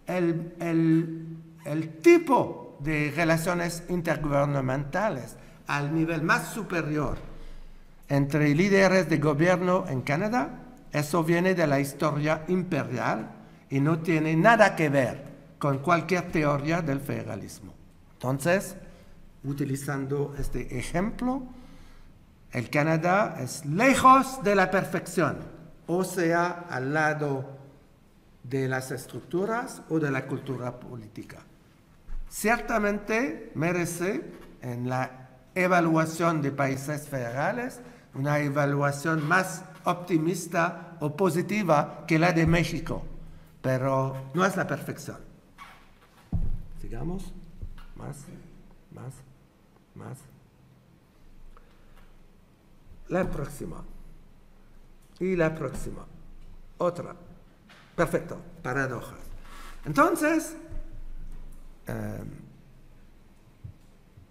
el tipo de relaciones intergubernamentales al nivel más superior entre líderes de gobierno en Canadá, eso viene de la historia imperial y no tiene nada que ver con cualquier teoría del federalismo. Entonces, utilizando este ejemplo, el Canadá es lejos de la perfección, o sea, al lado de las estructuras o de la cultura política. Ciertamente merece en la evaluación de países federales una evaluación más optimista o positiva que la de México, pero no es la perfección. Sigamos. Más. La próxima. Y la próxima. Otra. Perfecto. Paradojas. Entonces,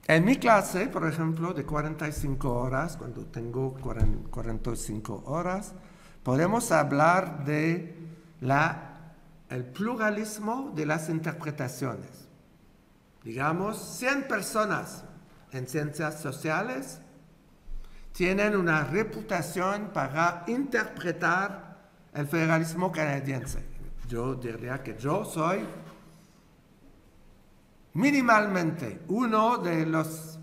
en mi clase, por ejemplo, de 45 horas, cuando tengo 45 horas, podemos hablar de el pluralismo de las interpretaciones. Digamos, 100 personas en ciencias sociales tienen una reputación para interpretar el federalismo canadiense. yo diría que yo soy minimalmente uno de los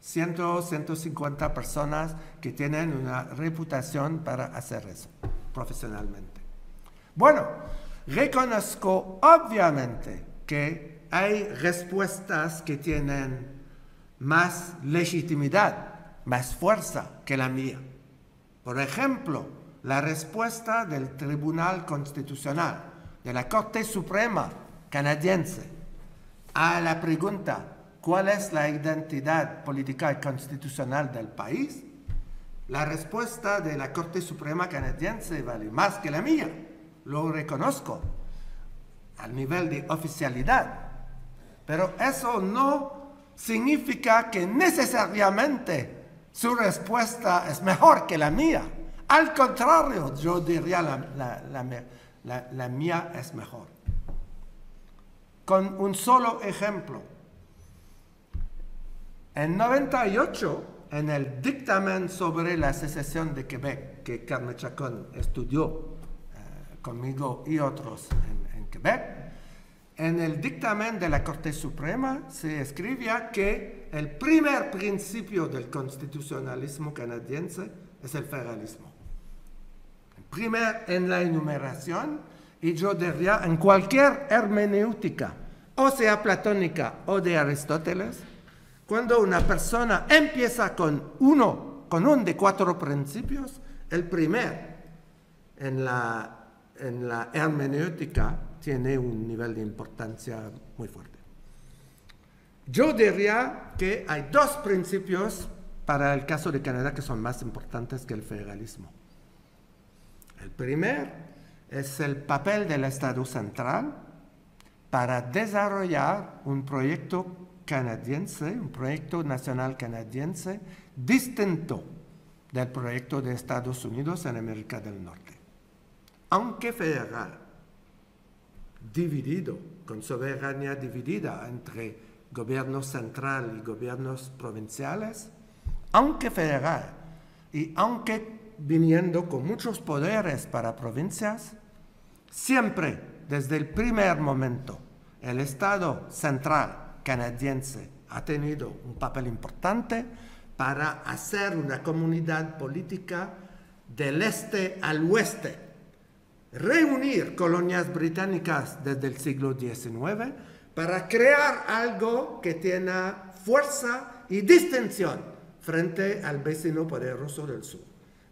150 personas que tienen una reputación para hacer eso profesionalmente. Bueno, reconozco obviamente que hay respuestas que tienen más legitimidad, más fuerza que la mía. Por ejemplo, la respuesta del Tribunal Constitucional, de la Corte Suprema canadiense, a la pregunta ¿cuál es la identidad política y constitucional del país? La respuesta de la Corte Suprema canadiense vale más que la mía, lo reconozco, al nivel de oficialidad. Pero eso no significa que necesariamente su respuesta es mejor que la mía. Al contrario, yo diría la mía es mejor. Con un solo ejemplo. En 98, en el dictamen sobre la secesión de Quebec, que Carme Chacón estudió conmigo y otros en Quebec, en el dictamen de la Corte Suprema se escribía que el primer principio del constitucionalismo canadiense es el federalismo. El primer en la enumeración, y yo diría en cualquier hermenéutica, o sea platónica o de Aristóteles, cuando una persona empieza con un de 4 principios, el primer en la hermenéutica tiene un nivel de importancia muy fuerte. Yo diría que hay 2 principios para el caso de Canadá que son más importantes que el federalismo. El primer es el papel del Estado central para desarrollar un proyecto canadiense, un proyecto nacional canadiense distinto del proyecto de Estados Unidos en América del Norte. Aunque federal, dividido, con soberanía dividida entre gobierno central y gobiernos provinciales, aunque federal y aunque viniendo con muchos poderes para provincias, siempre desde el primer momento el Estado central canadiense ha tenido un papel importante para hacer una comunidad política del este al oeste, reunir colonias británicas desde el siglo XIX para crear algo que tenga fuerza y distinción frente al vecino poderoso del sur.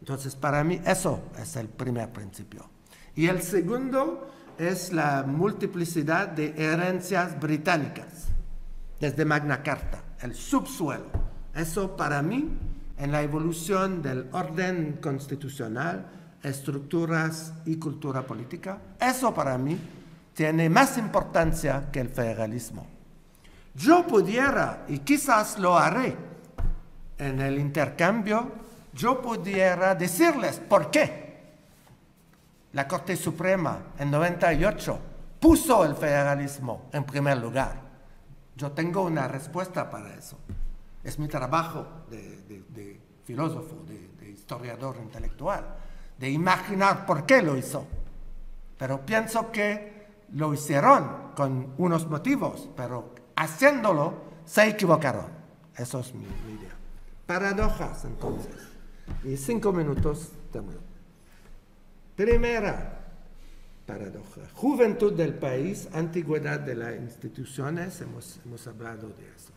Entonces, para mí eso es el primer principio. Y el segundo es la multiplicidad de herencias británicas desde Magna Carta, el subsuelo. Eso para mí, en la evolución del orden constitucional, estructuras y cultura política, eso para mí tiene más importancia que el federalismo. Yo pudiera, y quizás lo haré en el intercambio, yo pudiera decirles por qué la Corte Suprema en 98 puso el federalismo en primer lugar. Yo tengo una respuesta para eso. Es mi trabajo de filósofo, de historiador intelectual, de imaginar por qué lo hizo. Pero pienso que lo hicieron con unos motivos, pero haciéndolo se equivocaron. Eso es mi idea. Paradojas, entonces. Y 5 minutos termino. Primera paradoja. Juventud del país, antigüedad de las instituciones, hemos hablado de eso.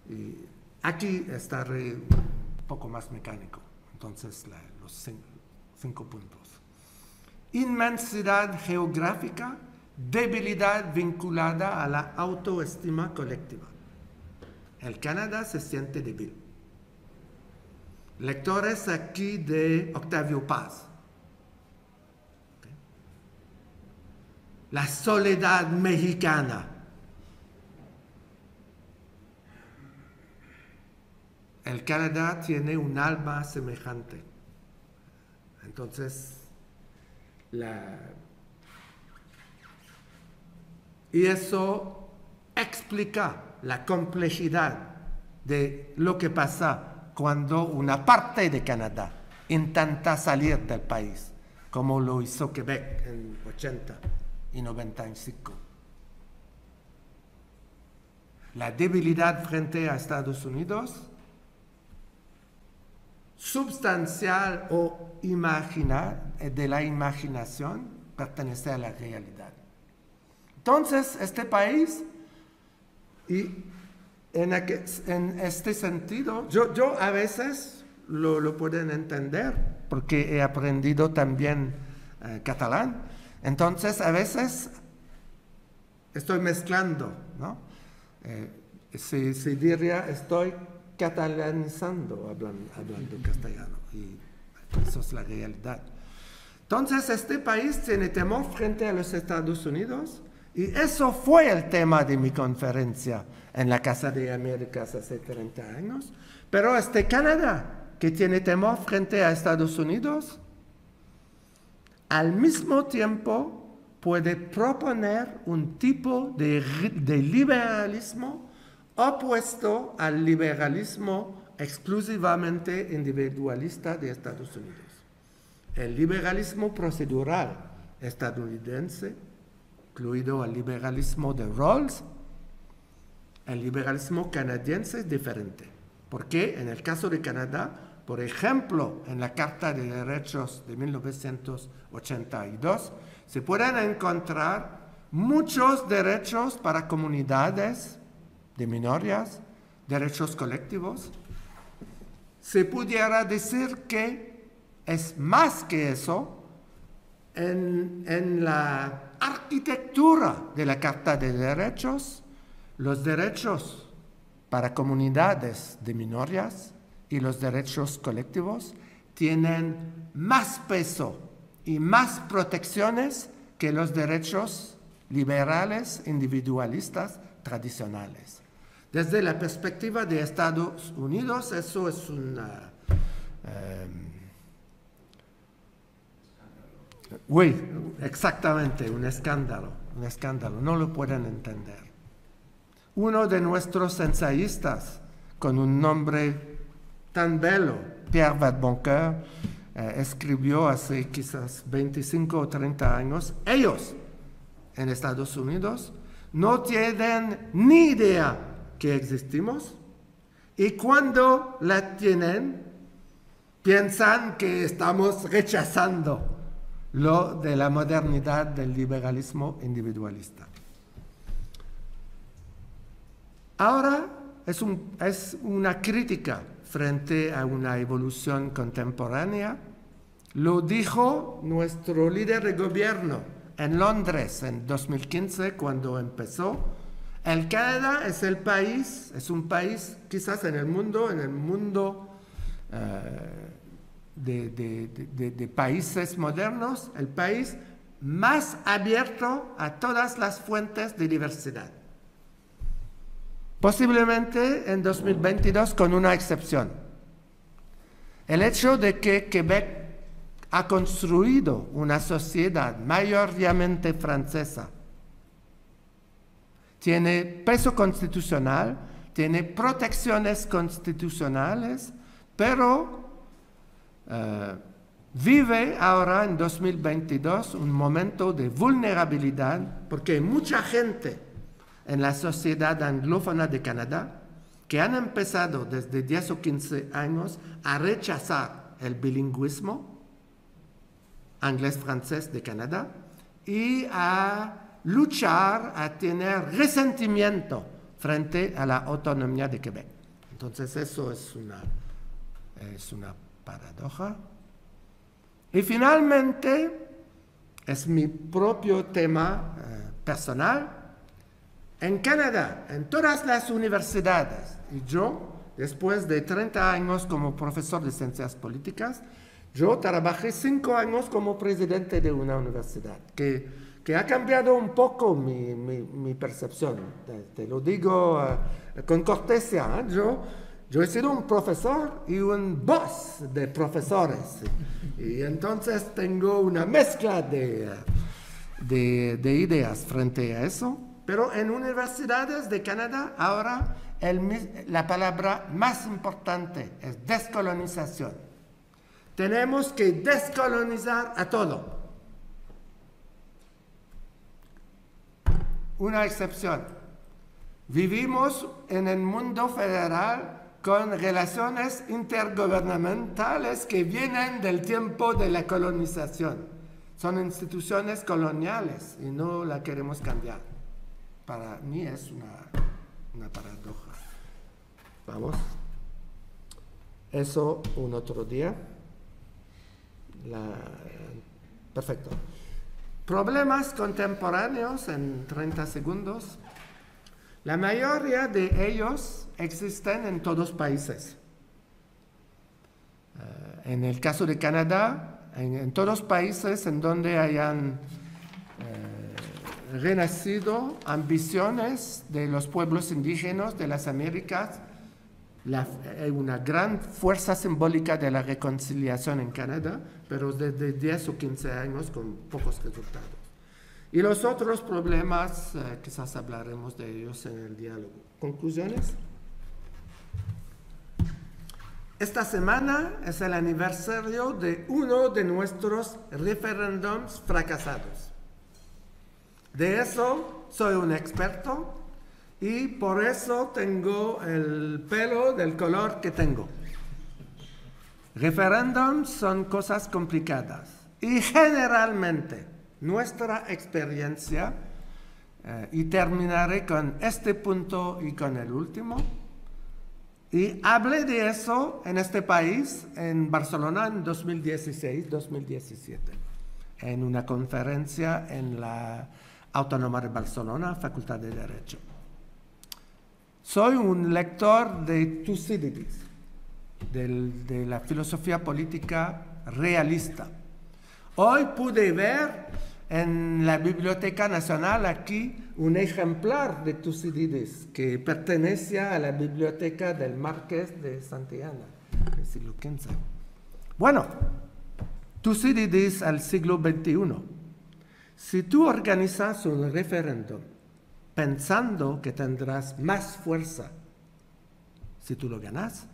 Y aquí estaré un poco más mecánico, entonces los 5 puntos. Inmensidad geográfica, debilidad vinculada a la autoestima colectiva. El Canadá se siente débil. Lectores aquí de Octavio Paz. La soledad mexicana. El Canadá tiene un alma semejante. Entonces, y eso explica la complejidad de lo que pasa cuando una parte de Canadá intenta salir del país. como lo hizo Quebec en 80 y 95. La debilidad frente a Estados Unidos, substancial o de la imaginación, pertenece a la realidad. Entonces, este país, y en este sentido, yo a veces lo pueden entender, porque he aprendido también catalán, entonces a veces estoy mezclando, ¿no? Se diría, estoy catalanizando, hablando castellano, y eso es la realidad. Entonces, este país tiene temor frente a los Estados Unidos, y eso fue el tema de mi conferencia en la Casa de Américas hace 30 años. Pero Canadá, que tiene temor frente a Estados Unidos, al mismo tiempo puede proponer un tipo de liberalismo opuesto al liberalismo exclusivamente individualista de Estados Unidos. El liberalismo procedural estadounidense, incluido el liberalismo de Rawls, el liberalismo canadiense es diferente. Porque en el caso de Canadá, por ejemplo, en la Carta de Derechos de 1982, se pueden encontrar muchos derechos para comunidades de minorías, derechos colectivos. Se pudiera decir que es más que eso en la arquitectura de la Carta de Derechos. Los derechos para comunidades de minorías y los derechos colectivos tienen más peso y más protecciones que los derechos liberales individualistas tradicionales. Desde la perspectiva de Estados Unidos, eso es exactamente, un escándalo, no lo pueden entender. Uno de nuestros ensayistas, con un nombre tan bello, Pierre Vadeboncoeur, escribió hace quizás 25 o 30 años, ellos en Estados Unidos no tienen ni idea que existimos, y cuando la tienen, piensan que estamos rechazando lo de la modernidad del liberalismo individualista. Ahora es una crítica frente a una evolución contemporánea. Lo dijo nuestro líder de gobierno en Londres en 2015 cuando empezó. El Canadá es un país quizás en el mundo de países modernos, el país más abierto a todas las fuentes de diversidad. Posiblemente en 2022 con una excepción. El hecho de que Quebec ha construido una sociedad mayoritariamente francesa, tiene peso constitucional, tiene protecciones constitucionales, pero vive ahora en 2022 un momento de vulnerabilidad porque hay mucha gente en la sociedad anglófona de Canadá que han empezado desde 10 o 15 años a rechazar el bilingüismo inglés-francés de Canadá y a luchar, a tener resentimiento frente a la autonomía de Quebec. Entonces eso es una paradoja. Y finalmente, es mi propio tema personal. En Canadá, en todas las universidades, y yo, después de 30 años como profesor de ciencias políticas, yo trabajé 5 años como presidente de una universidad, que ha cambiado un poco mi percepción. Te lo digo con cortesía, ¿eh? Yo he sido un profesor y un boss de profesores. Y entonces tengo una mezcla de ideas frente a eso. Pero en universidades de Canadá ahora la palabra más importante es descolonización. Tenemos que descolonizar a todo. Una excepción. Vivimos en el mundo federal con relaciones intergubernamentales que vienen del tiempo de la colonización. Son instituciones coloniales y no la queremos cambiar. Para mí es una paradoja. Vamos. Eso un otro día. Perfecto. Problemas contemporáneos en 30 segundos. La mayoría de ellos existen en todos los países. En el caso de Canadá, en todos los países en donde hayan renacido ambiciones de los pueblos indígenas de las Américas, hay una gran fuerza simbólica de la reconciliación en Canadá, pero desde 10 o 15 años con pocos resultados. Y los otros problemas, quizás hablaremos de ellos en el diálogo. ¿Conclusiones? Esta semana es el aniversario de uno de nuestros referéndums fracasados. De eso soy un experto y por eso tengo el pelo del color que tengo. Referéndums son cosas complicadas y generalmente nuestra experiencia, y terminaré con este punto y con el último, y hablé de eso en este país, en Barcelona, en 2016-2017, en una conferencia en la Autónoma de Barcelona, Facultad de Derecho. Soy un lector de Tucídides, de la filosofía política realista. Hoy pude ver en la Biblioteca Nacional aquí un ejemplar de Tucídides que pertenece a la biblioteca del Marqués de Santillana, del siglo XV. Bueno, Tucídides al siglo XXI. Si tú organizas un referéndum pensando que tendrás más fuerza si tú lo ganas,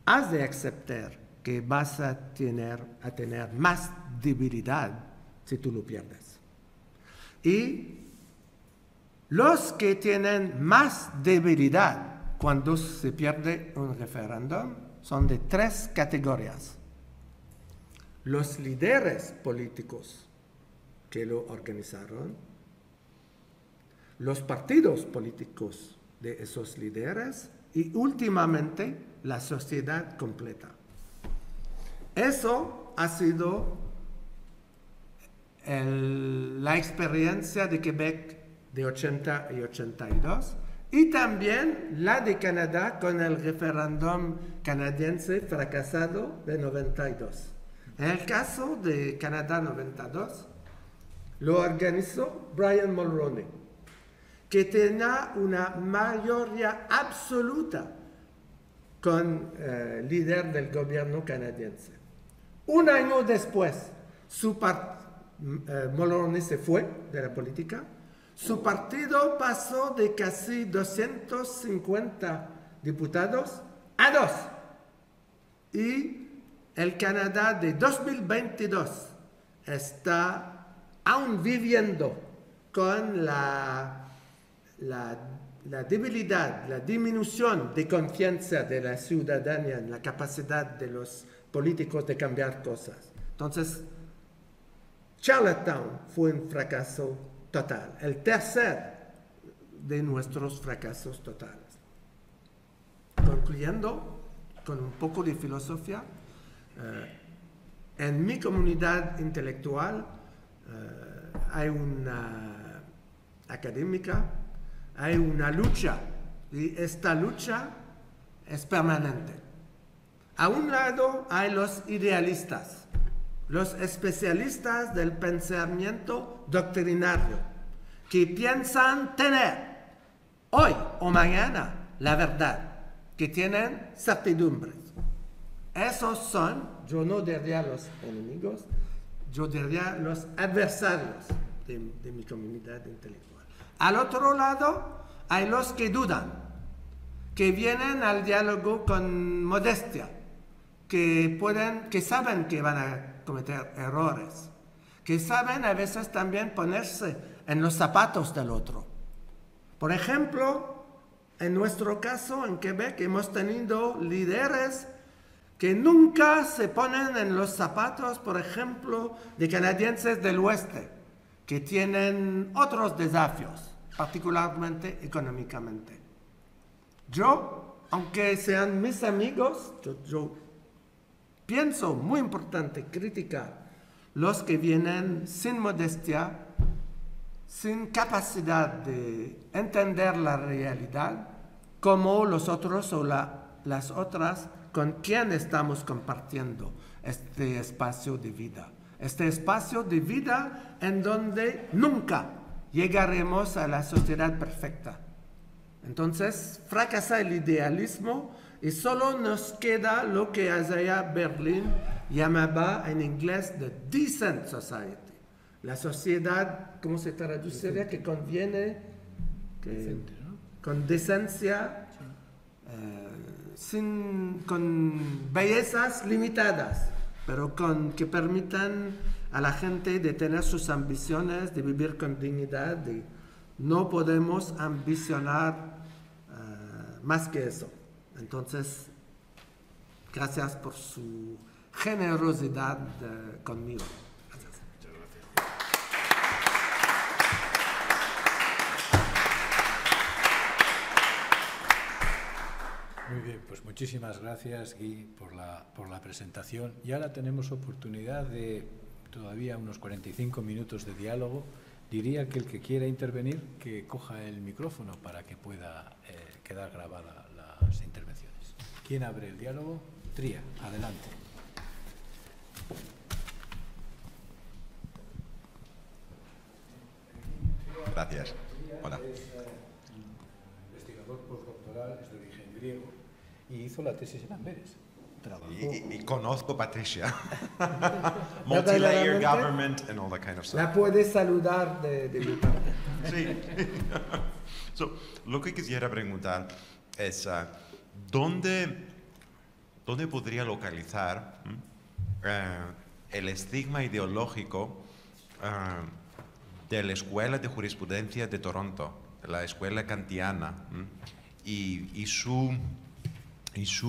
has de aceptar que vas a tener más debilidad si tú lo pierdes. Y los que tienen más debilidad cuando se pierde un referéndum son de tres categorías. Los líderes políticos que lo organizaron, los partidos políticos de esos líderes y últimamente la sociedad completa. Eso ha sido la experiencia de Quebec de 80 y 82 y también la de Canadá con el referéndum canadiense fracasado de 92. En el caso de Canadá 92, lo organizó Brian Mulroney, que tenía una mayoría absoluta con el líder del gobierno canadiense. Un año después, Mulroney se fue de la política. Su partido pasó de casi 250 diputados a 2. Y el Canadá de 2022 está aún viviendo con la debilidad, la disminución de confianza de la ciudadanía en la capacidad de los políticos de cambiar cosas. Entonces, Charlottetown fue un fracaso total, el tercer de nuestros fracasos totales. Concluyendo con un poco de filosofía, en mi comunidad intelectual hay una académica, hay una lucha y esta lucha es permanente. A un lado hay los idealistas, los especialistas del pensamiento doctrinario, que piensan tener hoy o mañana la verdad, que tienen certidumbres. Esos son, yo no diría los enemigos, yo diría los adversarios de mi comunidad intelectual. Al otro lado hay los que dudan, que vienen al diálogo con modestia, que saben que van a cometer errores, que saben a veces también ponerse en los zapatos del otro. Por ejemplo, en nuestro caso en Quebec hemos tenido líderes que nunca se ponen en los zapatos, por ejemplo, de canadienses del oeste, que tienen otros desafíos, particularmente económicamente. Yo, aunque sean mis amigos, yo pienso muy importante criticar los que vienen sin modestia, sin capacidad de entender la realidad, como los otros o las otras con quien estamos compartiendo este espacio de vida. Este espacio de vida en donde nunca llegaremos a la sociedad perfecta. Entonces, fracasa el idealismo y solo nos queda lo que Isaiah Berlin llamaba en inglés the decent society. La sociedad, ¿cómo se traduciría? Que conviene, decente, ¿no? Con decencia, con bellezas limitadas, pero que permitan a la gente de tener sus ambiciones, de vivir con dignidad. No podemos ambicionar más que eso. Entonces, gracias por su generosidad conmigo. Gracias. Muchas gracias. Muy bien, pues muchísimas gracias, Guy, por la presentación. Y ahora tenemos oportunidad de todavía unos 45 minutos de diálogo. Diría que el que quiera intervenir, que coja el micrófono para que pueda quedar grabada las intervenciones. ¿Quién abre el diálogo? Tria, adelante. Gracias. Hola. Es investigador postdoctoral, es de origen griego y hizo la tesis en Amberes. Y conozco Patricia. Multi-layer government and all that kind of stuff. La puedes saludar de mi parte. Sí. Lo que quisiera preguntar es, ¿dónde podría localizar el estigma ideológico de la Escuela de Jurisprudencia de Toronto, la escuela kantiana, y su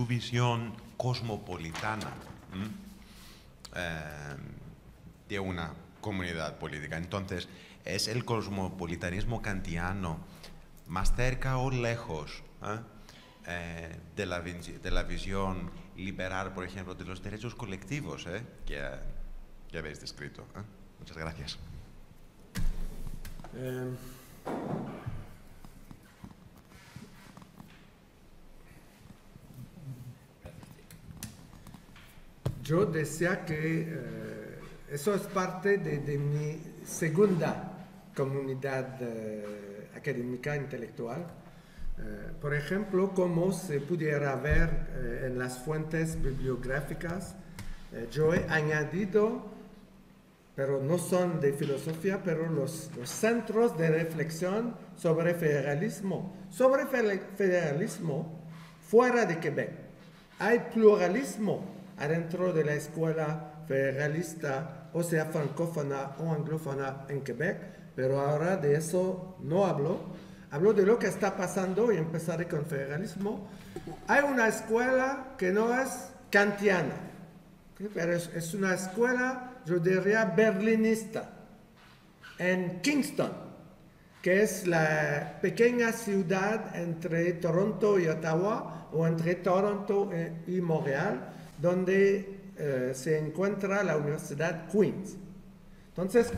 visión cosmopolitana de una comunidad política? Entonces, ¿es el cosmopolitanismo kantiano más cerca o lejos de la visión liberal, por ejemplo, de los derechos colectivos que habéis descrito? Muchas gracias. Yo decía que eso es parte de mi segunda comunidad académica intelectual. Por ejemplo, como se pudiera ver en las fuentes bibliográficas, yo he añadido, pero no son de filosofía, pero los centros de reflexión sobre federalismo fuera de Quebec. Hay pluralismo adentro de la escuela federalista, o sea, francófona o anglófona en Quebec, pero ahora de eso no hablo. Hablo de lo que está pasando y empezaré con federalismo. Hay una escuela que no es kantiana, pero es una escuela, yo diría, berlinista, en Kingston, que es la pequeña ciudad entre Toronto y Ottawa, o entre Toronto y Montreal, donde se encuentra la Universidad Queen's. Entonces,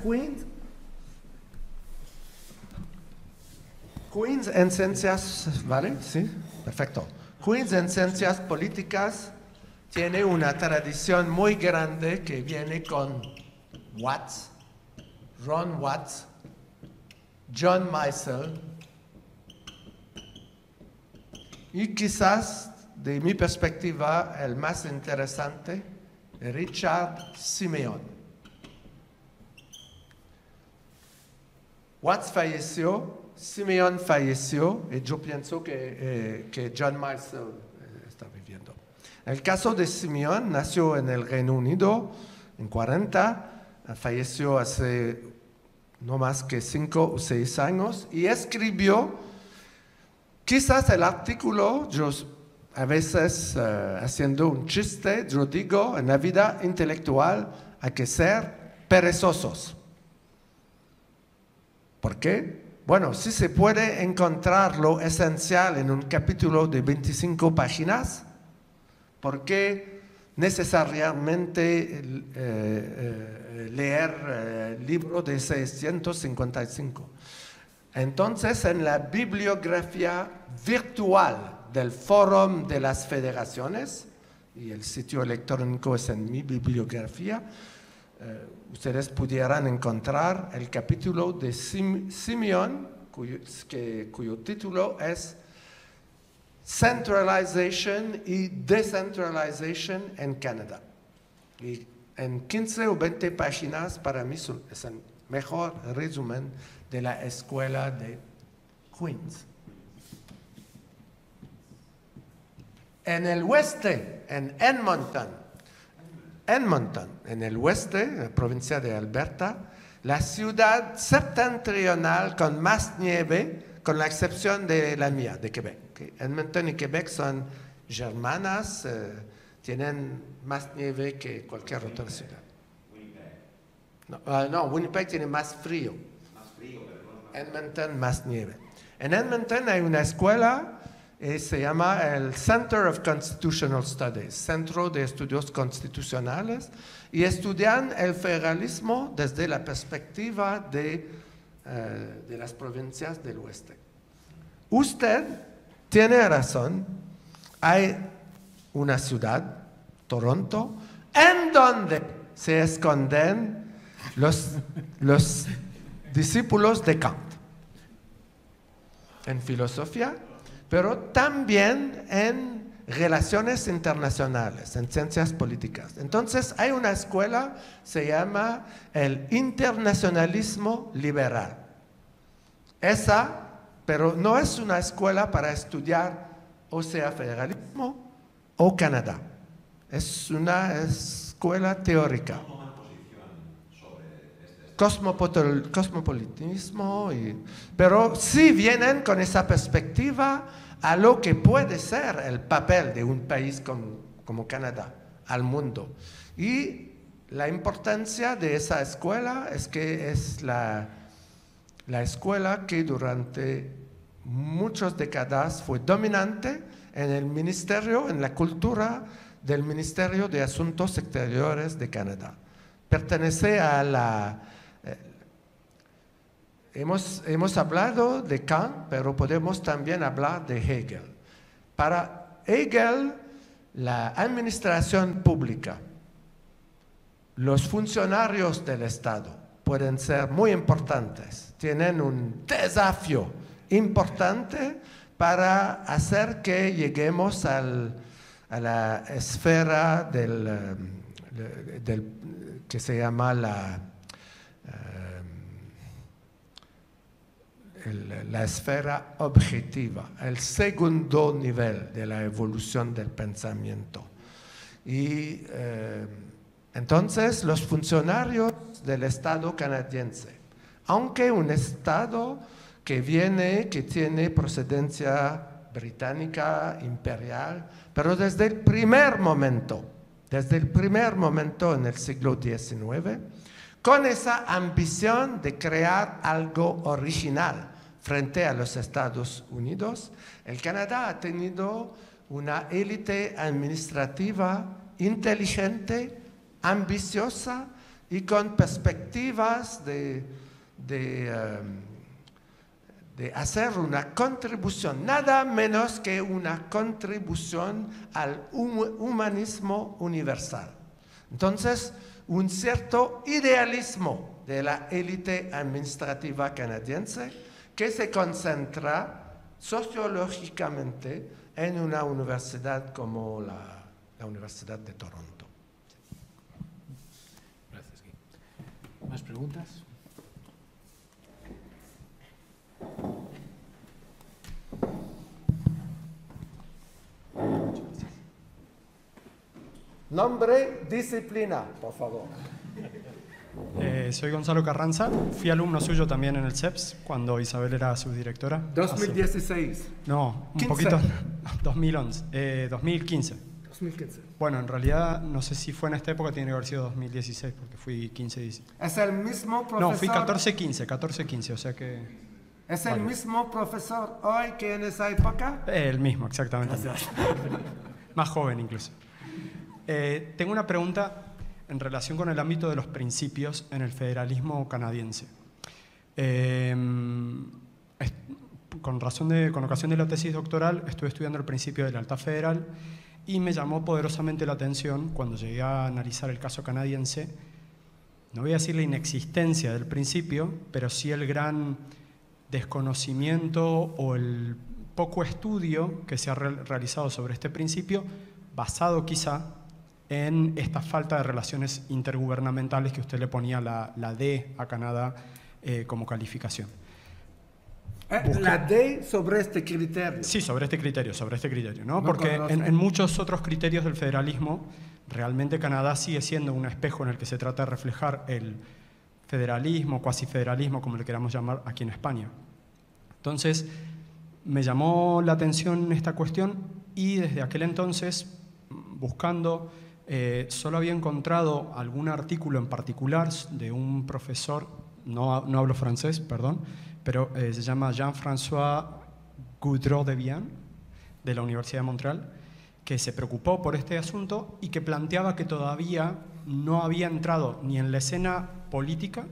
Queen's en ciencias, ¿vale? Sí, perfecto. Queen's en ciencias políticas tiene una tradición muy grande que viene con Watts, Ron Watts, John Meisel y quizás, de mi perspectiva, el más interesante, Richard Simeon. Watts falleció, Simeon falleció, y yo pienso que John Meisel está viviendo. El caso de Simeón nació en el Reino Unido en 40, falleció hace no más que 5 o 6 años y escribió quizás el artículo, yo a veces haciendo un chiste, yo digo, en la vida intelectual hay que ser perezosos. ¿Por qué? Bueno, si se puede encontrar lo esencial en un capítulo de 25 páginas, ¿por qué necesariamente leer el libro de 655? Entonces, en la bibliografía virtual del Fórum de las Federaciones, y el sitio electrónico es en mi bibliografía, ustedes pudieran encontrar el capítulo de Simeón, cuyo título es Centralization y Decentralization en Canadá. Y en 15 o 20 páginas, para mí es el mejor resumen de la escuela de Queens. En el oeste, en Edmonton, en el oeste, en la provincia de Alberta, la ciudad septentrional con más nieve, con la excepción de la mía, de Quebec. Edmonton y Quebec son germanas, tienen más nieve que cualquier otra ciudad. No, Winnipeg tiene más frío. Edmonton más nieve. En Edmonton hay una escuela se llama el Center of Constitutional Studies, Centro de Estudios Constitucionales, y estudian el federalismo desde la perspectiva de las provincias del oeste. Usted tiene razón, hay una ciudad, Toronto, en donde se esconden los discípulos de Kant en filosofía, pero también en relaciones internacionales, en ciencias políticas. Entonces hay una escuela, se llama el internacionalismo liberal. Pero no es una escuela para estudiar o sea federalismo o Canadá. Es una escuela teórica. Cosmopolitismo, pero sí vienen con esa perspectiva a lo que puede ser el papel de un país como Canadá al mundo. Y la importancia de esa escuela es que es la escuela que durante muchas décadas fue dominante en el ministerio, en la cultura del Ministerio de Asuntos Exteriores de Canadá. Pertenece a la... Hemos hablado de Kant, pero podemos también hablar de Hegel. Para Hegel, la administración pública, los funcionarios del Estado pueden ser muy importantes, tienen un desafío importante para hacer que lleguemos a la esfera que se llama la esfera objetiva, el segundo nivel de la evolución del pensamiento. Y entonces los funcionarios del Estado canadiense, aunque un Estado que tiene procedencia británica, imperial, pero desde el primer momento en el siglo XIX, con esa ambición de crear algo original frente a los Estados Unidos, el Canadá ha tenido una élite administrativa inteligente, ambiciosa y con perspectivas de hacer una contribución, nada menos que una contribución al humanismo universal. Entonces, un cierto idealismo de la élite administrativa canadiense que se concentra sociológicamente en una universidad como la Universidad de Toronto. Gracias, Guy. ¿Más preguntas? Muchas gracias. Nombre, disciplina, por favor. Soy Gonzalo Carranza, fui alumno suyo también en el CEPS cuando Isabel era subdirectora. 2016. No, un 15. poquito, 2011, 2015. 2015. Bueno, en realidad no sé si fue en esta época, tiene que haber sido 2016 porque fui 15-16. ¿Es el mismo profesor? No, fui 14-15, o sea que... ¿Es el mismo profesor hoy que en esa época? El mismo, exactamente. Más joven incluso. Tengo una pregunta en relación con el ámbito de los principios en el federalismo canadiense. Con ocasión de la tesis doctoral estuve estudiando el principio de lealtad federal y me llamó poderosamente la atención cuando llegué a analizar el caso canadiense, no voy a decir la inexistencia del principio, pero sí el gran desconocimiento o el poco estudio que se ha realizado sobre este principio, basado quizá en esta falta de relaciones intergubernamentales que usted le ponía la D a Canadá como calificación. La D sobre este criterio. Sí, sobre este criterio, ¿no? Porque en muchos otros criterios del federalismo, realmente Canadá sigue siendo un espejo en el que se trata de reflejar el federalismo, cuasi federalismo, como le queramos llamar aquí en España. Entonces, me llamó la atención esta cuestión y desde aquel entonces, buscando, solo había encontrado algún artículo en particular de un profesor, no hablo francés, perdón, pero se llama Jean-François Gaudreau-Debian, de la Universidad de Montreal, que se preocupó por este asunto y que planteaba que todavía no había entrado ni en la escena política,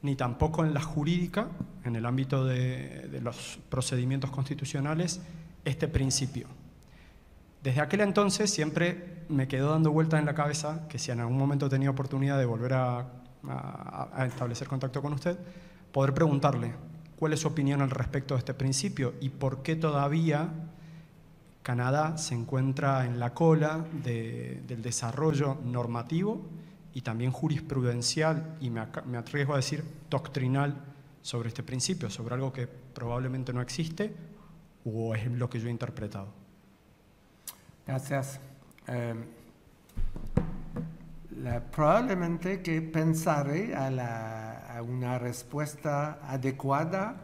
ni tampoco en la jurídica, en el ámbito de los procedimientos constitucionales, este principio. Desde aquel entonces siempre me quedó dando vueltas en la cabeza que si en algún momento tenía oportunidad de volver a establecer contacto con usted, poder preguntarle cuál es su opinión al respecto de este principio y por qué todavía Canadá se encuentra en la cola del desarrollo normativo y también jurisprudencial, y me arriesgo a decir doctrinal, sobre este principio, sobre algo que probablemente no existe o es lo que yo he interpretado. Gracias. Probablemente que pensaré a una respuesta adecuada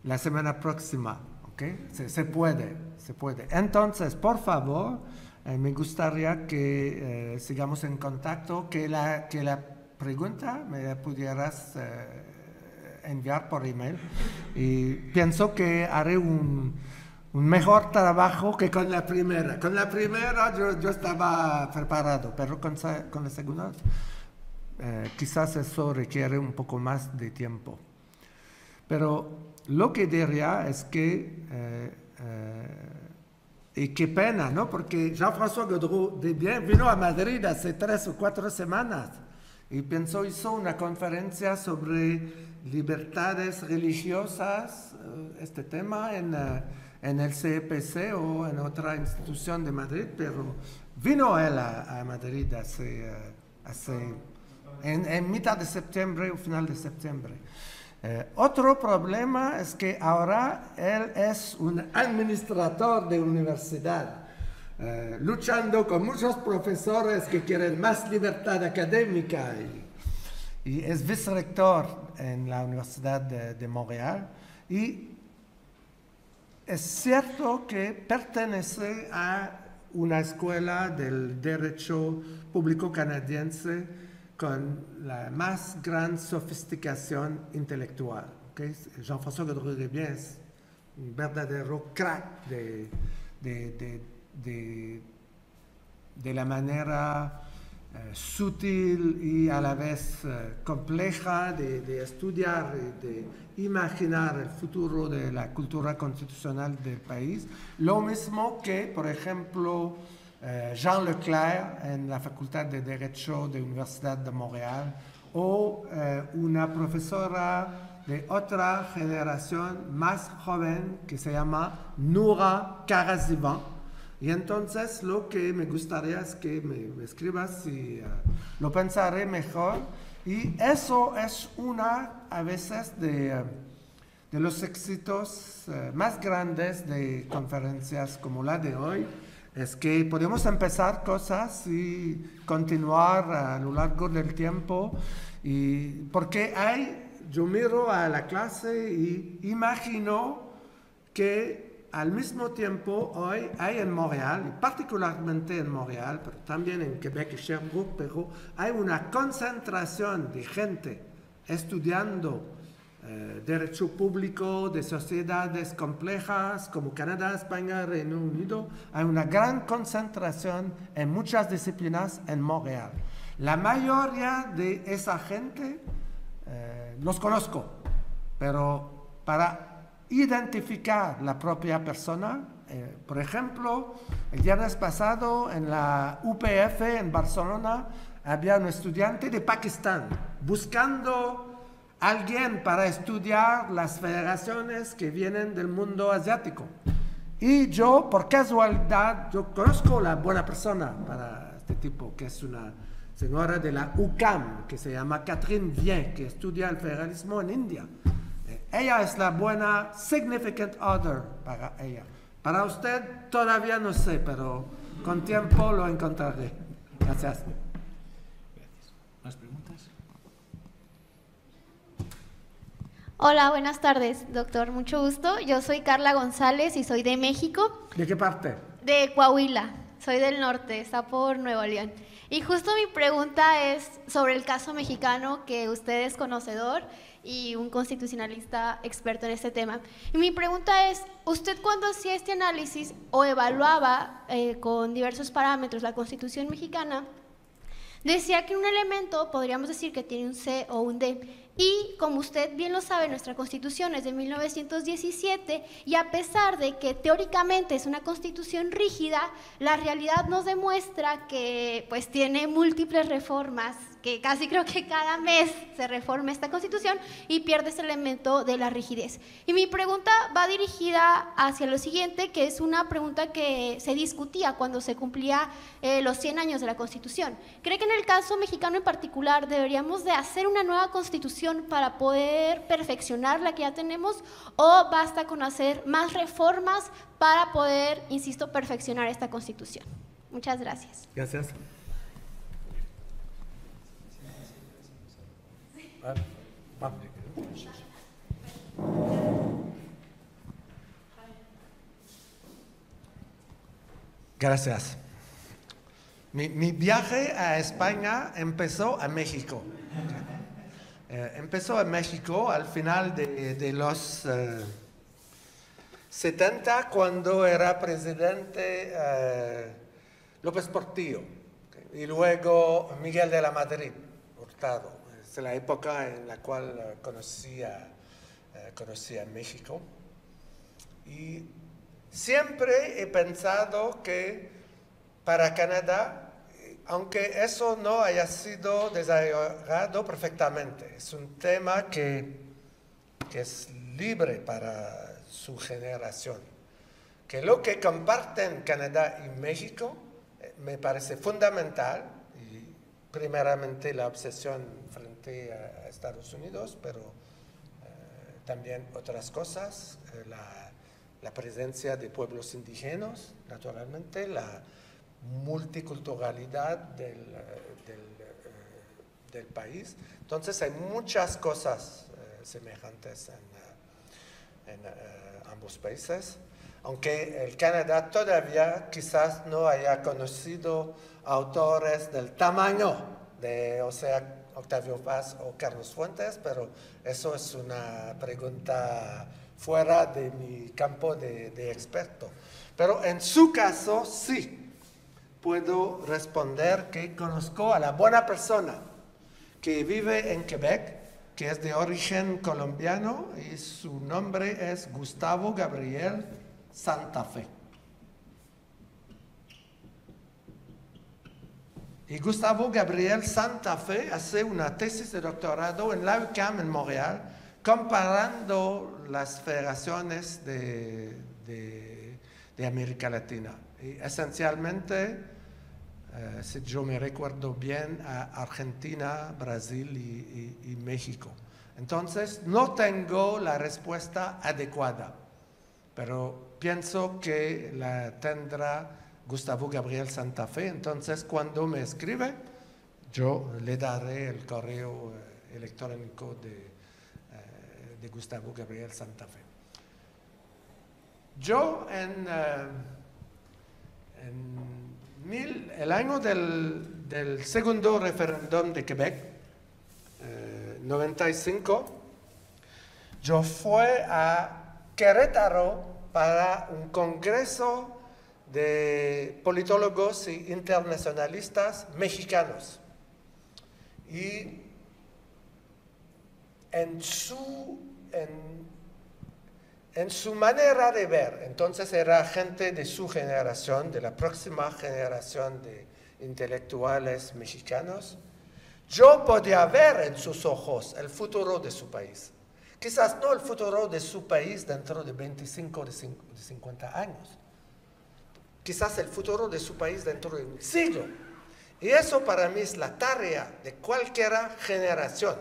la semana próxima, ¿ok? Se puede. Entonces, por favor, me gustaría que sigamos en contacto, que la pregunta me la pudieras enviar por email y pienso que haré un mejor trabajo que con la primera. Con la primera yo estaba preparado, pero con la segunda quizás eso requiere un poco más de tiempo. Pero lo que diría es que, y qué pena, ¿no? Porque Jean-François Gaudreau-Debian vino a Madrid hace 3 o 4 semanas y hizo una conferencia sobre libertades religiosas, este tema en el CEPC o en otra institución de Madrid, pero vino él a Madrid en mitad de septiembre o final de septiembre. Otro problema es que ahora él es un administrador de universidad, luchando con muchos profesores que quieren más libertad académica y es vicerrector en la Universidad de Montreal y es cierto que pertenece a una escuela del derecho público canadiense con la más gran sofisticación intelectual. ¿Okay? Jean-François Gaudreau-Debian es un verdadero crack de la manera sutil y a la vez compleja de estudiar y de imaginar el futuro de la cultura constitucional del país. Lo mismo que, por ejemplo, Jean Leclerc en la Facultad de Derecho de la Universidad de Montreal o una profesora de otra generación más joven que se llama Noura Karazivan. Y entonces lo que me gustaría es que me escribas y lo pensaré mejor. Y eso es a veces de los éxitos más grandes de conferencias como la de hoy, es que podemos empezar cosas y continuar a lo largo del tiempo, y porque yo miro a la clase y imagino que al mismo tiempo hoy hay en Montreal, y particularmente en Montreal, pero también en Quebec y Sherbrooke, pero hay una concentración de gente estudiando derecho público de sociedades complejas como Canadá, España, Reino Unido. Hay una gran concentración en muchas disciplinas en Montreal. La mayoría de esa gente los conozco, pero para identificar la propia persona, por ejemplo, el viernes pasado en la UPF en Barcelona había un estudiante de Pakistán buscando alguien para estudiar las federaciones que vienen del mundo asiático. Y yo, por casualidad, yo conozco la buena persona para este tipo, que es una señora de la UQAM, que se llama Catherine Vien, que estudia el federalismo en India. Ella es la buena significant other para ella. Para usted todavía no sé, pero con tiempo lo encontraré. Gracias. ¿Más preguntas? Hola, buenas tardes, doctor. Mucho gusto. Yo soy Carla González y soy de México. ¿De qué parte? De Coahuila. Soy del norte, está por Nuevo León. Y justo mi pregunta es sobre el caso mexicano, que usted es conocedor y un constitucionalista experto en este tema. Y mi pregunta es, ¿usted cuando hacía este análisis o evaluaba con diversos parámetros la Constitución mexicana, decía que un elemento podríamos decir que tiene un C o un D? Y como usted bien lo sabe, nuestra Constitución es de 1917 y a pesar de que teóricamente es una Constitución rígida, la realidad nos demuestra que pues tiene múltiples reformas, que casi creo que cada mes se reforma esta Constitución y pierde ese elemento de la rigidez. Y mi pregunta va dirigida hacia lo siguiente, que es una pregunta que se discutía cuando se cumplía los 100 años de la Constitución. ¿Cree que en el caso mexicano en particular deberíamos de hacer una nueva Constitución para poder perfeccionar la que ya tenemos, o basta con hacer más reformas para poder, insisto, perfeccionar esta Constitución? Muchas gracias. Gracias. Gracias. Mi viaje a España empezó a México. Empezó en México al final de los 70, cuando era presidente López Portillo, y luego Miguel de la Madrid Hurtado. Es la época en la cual conocía México. Y siempre he pensado que para Canadá, aunque eso no haya sido desarrollado perfectamente, es un tema que es libre para su generación. Que lo que comparten Canadá y México me parece fundamental, y primeramente la obsesión frente a Estados Unidos, pero también otras cosas, la presencia de pueblos indígenas, naturalmente, la multiculturalidad del país. Entonces hay muchas cosas semejantes en ambos países, aunque el Canadá todavía quizás no haya conocido autores del tamaño de Octavio Paz o Carlos Fuentes, pero eso es una pregunta fuera de mi campo de experto. Pero en su caso sí puedo responder que conozco a la buena persona que vive en Quebec, que es de origen colombiano, y su nombre es Gustavo Gabriel Santa Fe. Y Gustavo Gabriel Santa Fe hace una tesis de doctorado en la UQAM en Montreal, comparando las federaciones de América Latina. Y esencialmente, si yo me recuerdo bien, a Argentina, Brasil y México. Entonces, no tengo la respuesta adecuada, pero pienso que la tendrá Gustavo Gabriel Santa Fe. Entonces, cuando me escribe, yo le daré el correo electrónico de Gustavo Gabriel Santa Fe. Yo el año del segundo referéndum de Quebec, 95, yo fui a Querétaro para un congreso de politólogos e internacionalistas mexicanos. Y en su manera de ver, entonces era gente de su generación, de la próxima generación de intelectuales mexicanos, yo podía ver en sus ojos el futuro de su país. Quizás no el futuro de su país dentro de 25 o de 50 años. Quizás el futuro de su país dentro de un siglo. Y eso para mí es la tarea de cualquier generación.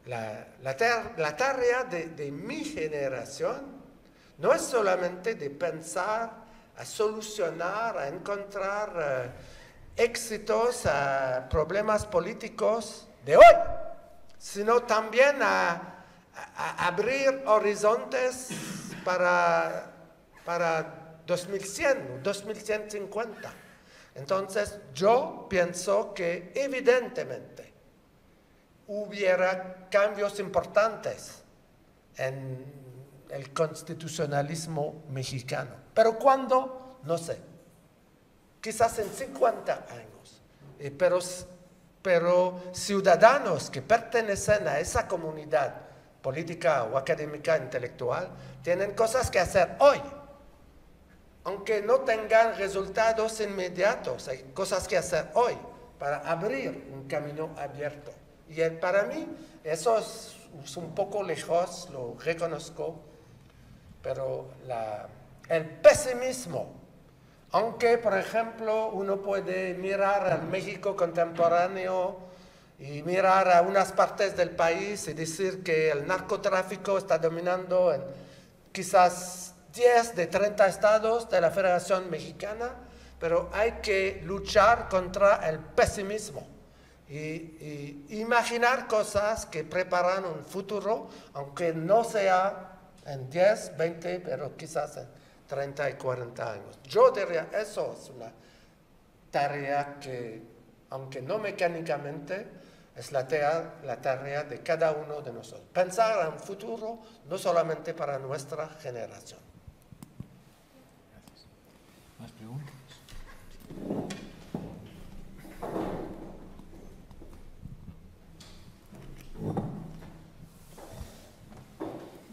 La tarea de mi generación no es solamente de pensar a solucionar, a encontrar éxitos a problemas políticos de hoy, sino también a abrir horizontes para 2100 o 2150. Entonces, yo pienso que evidentemente hubiera cambios importantes en el constitucionalismo mexicano. ¿Pero cuándo? No sé. Quizás en 50 años. Pero ciudadanos que pertenecen a esa comunidad política o académica intelectual tienen cosas que hacer hoy. Aunque no tengan resultados inmediatos, hay cosas que hacer hoy para abrir un camino abierto. Y para mí eso es un poco lejos, lo reconozco, pero el pesimismo, aunque por ejemplo uno puede mirar al México contemporáneo y mirar a unas partes del país y decir que el narcotráfico está dominando en quizás 10 de 30 estados de la Federación Mexicana, pero hay que luchar contra el pesimismo y imaginar cosas que preparan un futuro, aunque no sea en 10, 20, pero quizás en 30 y 40 años. Yo diría, eso es una tarea que, aunque no mecánicamente, es la tarea de cada uno de nosotros. Pensar en un futuro no solamente para nuestra generación. Gracias. ¿Más preguntas?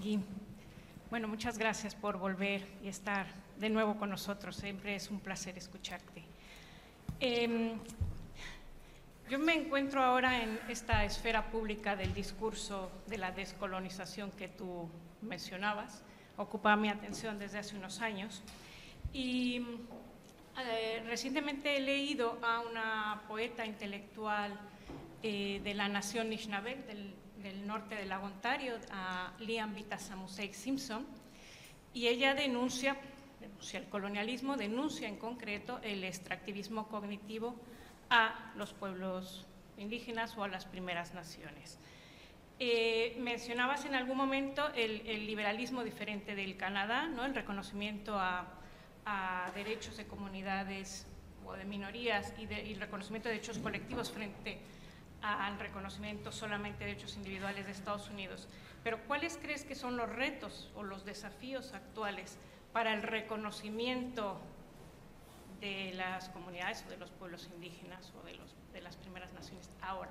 Guy, bueno, muchas gracias por volver y estar de nuevo con nosotros. Siempre es un placer escucharte. Yo me encuentro ahora en esta esfera pública del discurso de la descolonización que tú mencionabas. Ocupa mi atención desde hace unos años. Y recientemente he leído a una poeta intelectual de la nación Anishinaabe, del norte del lago Ontario, a Lian Vitasamusei Simpson, y ella denuncia el colonialismo, denuncia en concreto el extractivismo cognitivo a los pueblos indígenas o a las primeras naciones. Mencionabas en algún momento el liberalismo diferente del Canadá, ¿no? El reconocimiento a derechos de comunidades o de minorías y el reconocimiento de derechos colectivos frente al reconocimiento solamente de derechos individuales de Estados Unidos. Pero ¿cuáles crees que son los retos o los desafíos actuales para el reconocimiento de las comunidades o de los pueblos indígenas o de las primeras naciones ahora,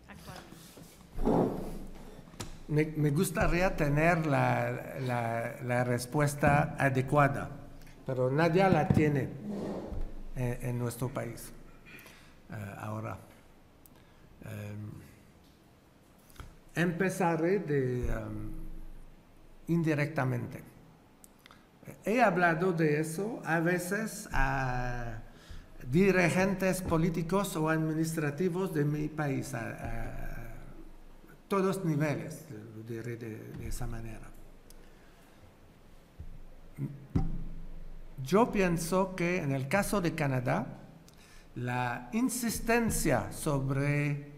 actualmente? Me gustaría tener la respuesta adecuada, pero nadie la tiene en nuestro país ahora. Empezaré indirectamente. He hablado de eso a veces a dirigentes políticos o administrativos de mi país, a todos niveles, lo diré de esa manera. yo pienso que en el caso de Canadá, la insistencia sobre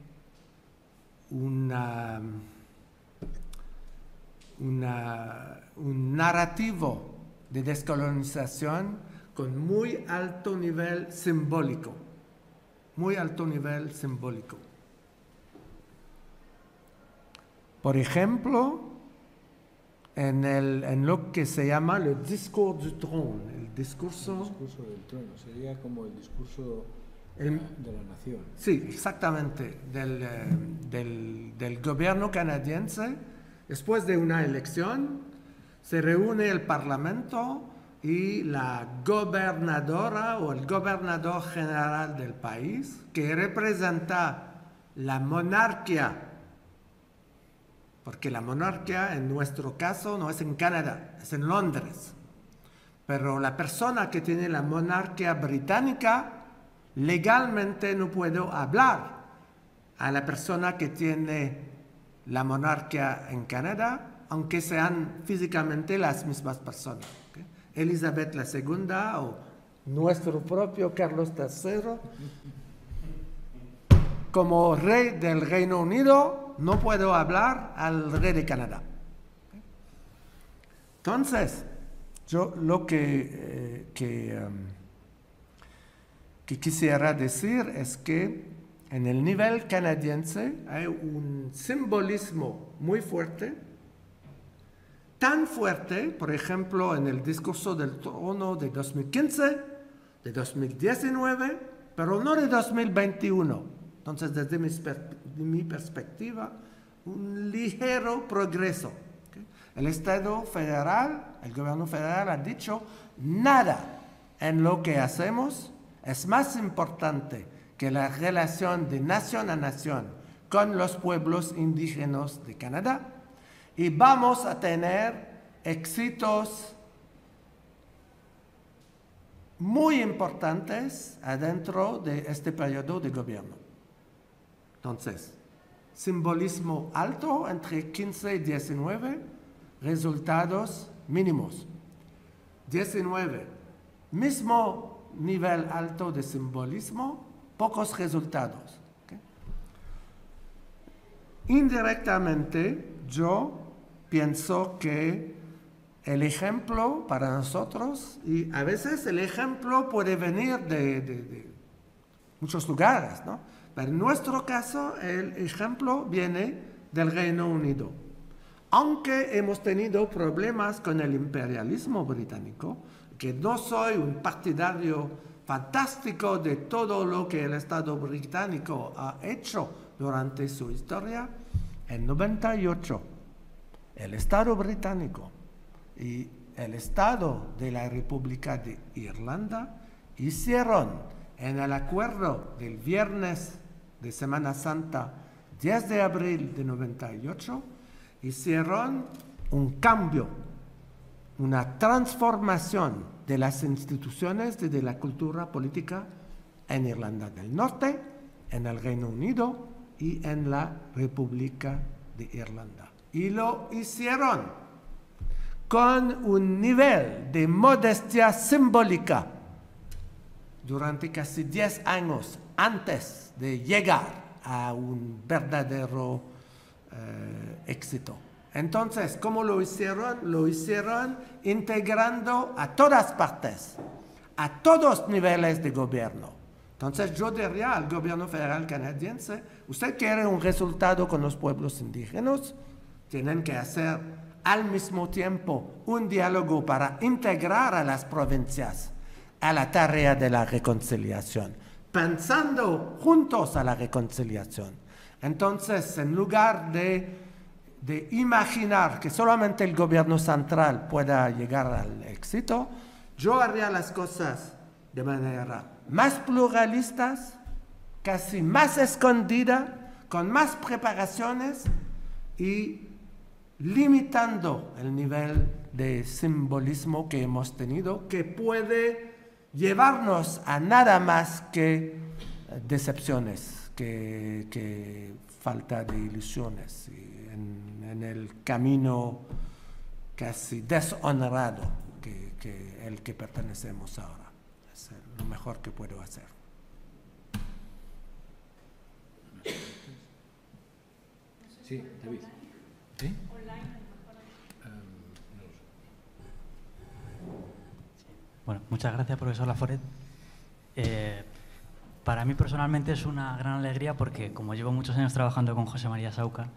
un narrativo de descolonización con muy alto nivel simbólico, Por ejemplo, en lo que se llama el discours du trône, el discurso del trono, sería como el discurso de la nación. Sí, exactamente, del gobierno canadiense. Después de una elección, se reúne el parlamento y la gobernadora o el gobernador general del país, que representa la monarquía, porque la monarquía en nuestro caso no es en Canadá, es en Londres. Pero la persona que tiene la monarquía británica legalmente no puede hablar a la persona que tiene la monarquía en Canadá, aunque sean físicamente las mismas personas. ¿Okay? Elizabeth II o nuestro propio Carlos III, como rey del Reino Unido, no puedo hablar al rey de Canadá. ¿Okay? Entonces, yo lo que quisiera decir es que en el nivel canadiense hay un simbolismo muy fuerte, tan fuerte, por ejemplo, en el discurso del trono de 2015, de 2019, pero no de 2021. Entonces, desde mi perspectiva, un ligero progreso. ¿Okay? El Estado federal, el gobierno federal ha dicho, nada en lo que hacemos es más importante que la relación de nación a nación con los pueblos indígenas de Canadá, y vamos a tener éxitos muy importantes adentro de este periodo de gobierno. Entonces, simbolismo alto entre 15 y 19, resultados mínimos. 19, mismo nivel alto de simbolismo, pocos resultados. ¿Okay? Indirectamente, yo pienso que el ejemplo para nosotros, y a veces el ejemplo puede venir de muchos lugares, ¿no? Pero en nuestro caso, el ejemplo viene del Reino Unido. Aunque hemos tenido problemas con el imperialismo británico, que no soy un partidario fantástico de todo lo que el Estado británico ha hecho durante su historia, en 98, el Estado británico y el Estado de la República de Irlanda hicieron en el acuerdo del viernes de Semana Santa, 10 de abril de 98, hicieron un cambio, una transformación de las instituciones y de la cultura política en Irlanda del Norte, en el Reino Unido y en la República de Irlanda. Y lo hicieron con un nivel de modestia simbólica durante casi 10 años antes de llegar a un verdadero éxito. Entonces, ¿cómo lo hicieron? Lo hicieron integrando a todas partes, a todos niveles de gobierno. Entonces, yo diría al gobierno federal canadiense, usted quiere un resultado con los pueblos indígenas, tienen que hacer al mismo tiempo un diálogo para integrar a las provincias a la tarea de la reconciliación, pensando juntos a la reconciliación. Entonces, en lugar de imaginar que solamente el gobierno central pueda llegar al éxito, yo haría las cosas de manera más pluralistas, casi más escondida, con más preparaciones y limitando el nivel de simbolismo que hemos tenido, que puede llevarnos a nada más que decepciones, que falta de ilusiones en el camino casi deshonrado que el que pertenecemos ahora. Es lo mejor que puedo hacer. Sí, David. ¿Sí? Bueno, muchas gracias, profesor Laforet. Para mí personalmente es una gran alegría porque como llevo muchos años trabajando con José María Sauca,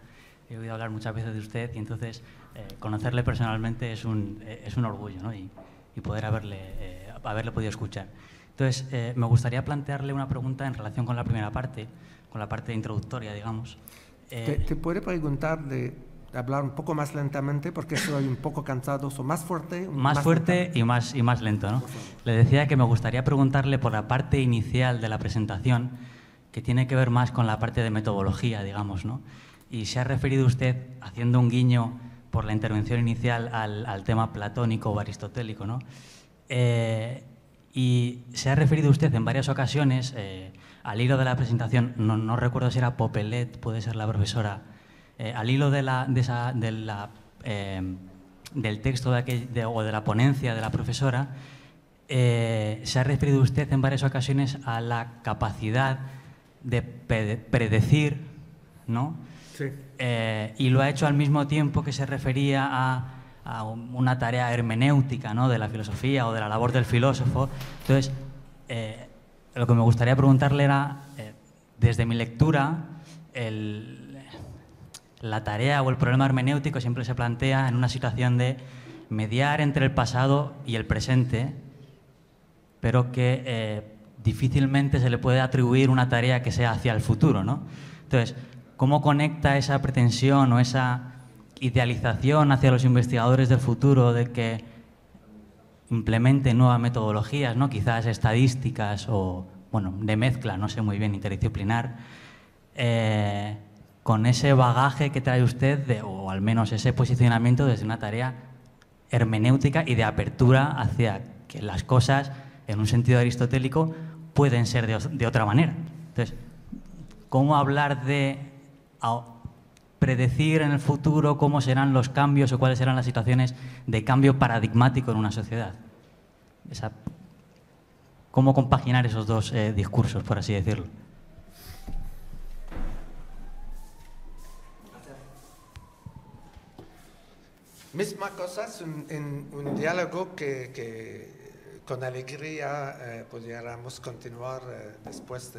he oído hablar muchas veces de usted y entonces conocerle personalmente es un orgullo, ¿no? y poder haberle podido escuchar. Entonces, me gustaría plantearle una pregunta en relación con la primera parte, con la parte introductoria, digamos. ¿Te puede preguntar de hablar un poco más lentamente porque estoy un poco cansado, o más fuerte? Más fuerte y más lento, ¿no? Le decía que me gustaría preguntarle por la parte inicial de la presentación, que tiene que ver más con la parte de metodología, digamos, ¿no? Y se ha referido usted, haciendo un guiño por la intervención inicial al tema platónico o aristotélico, ¿no? Y se ha referido usted en varias ocasiones, al hilo de la presentación, no recuerdo si era Popelet, puede ser la profesora, al hilo del texto o de la ponencia de la profesora, se ha referido usted en varias ocasiones a la capacidad de predecir, ¿no? Sí. Y lo ha hecho al mismo tiempo que se refería a una tarea hermenéutica, ¿no? De la filosofía o de la labor del filósofo. Entonces, lo que me gustaría preguntarle era, desde mi lectura, la tarea o el problema hermenéutico siempre se plantea en una situación de mediar entre el pasado y el presente, pero que difícilmente se le puede atribuir una tarea que sea hacia el futuro, ¿no? Entonces, ¿cómo conecta esa pretensión o esa idealización hacia los investigadores del futuro de que implementen nuevas metodologías, ¿no? Quizás estadísticas o, bueno, de mezcla, no sé muy bien, interdisciplinar, con ese bagaje que trae usted, o al menos ese posicionamiento desde una tarea hermenéutica y de apertura hacia que las cosas, en un sentido aristotélico, pueden ser de otra manera? Entonces, ¿cómo hablar de predecir en el futuro cómo serán los cambios o cuáles serán las situaciones de cambio paradigmático en una sociedad? ¿Cómo compaginar esos dos discursos, por así decirlo? Misma cosa, es un diálogo que con alegría pudiéramos continuar después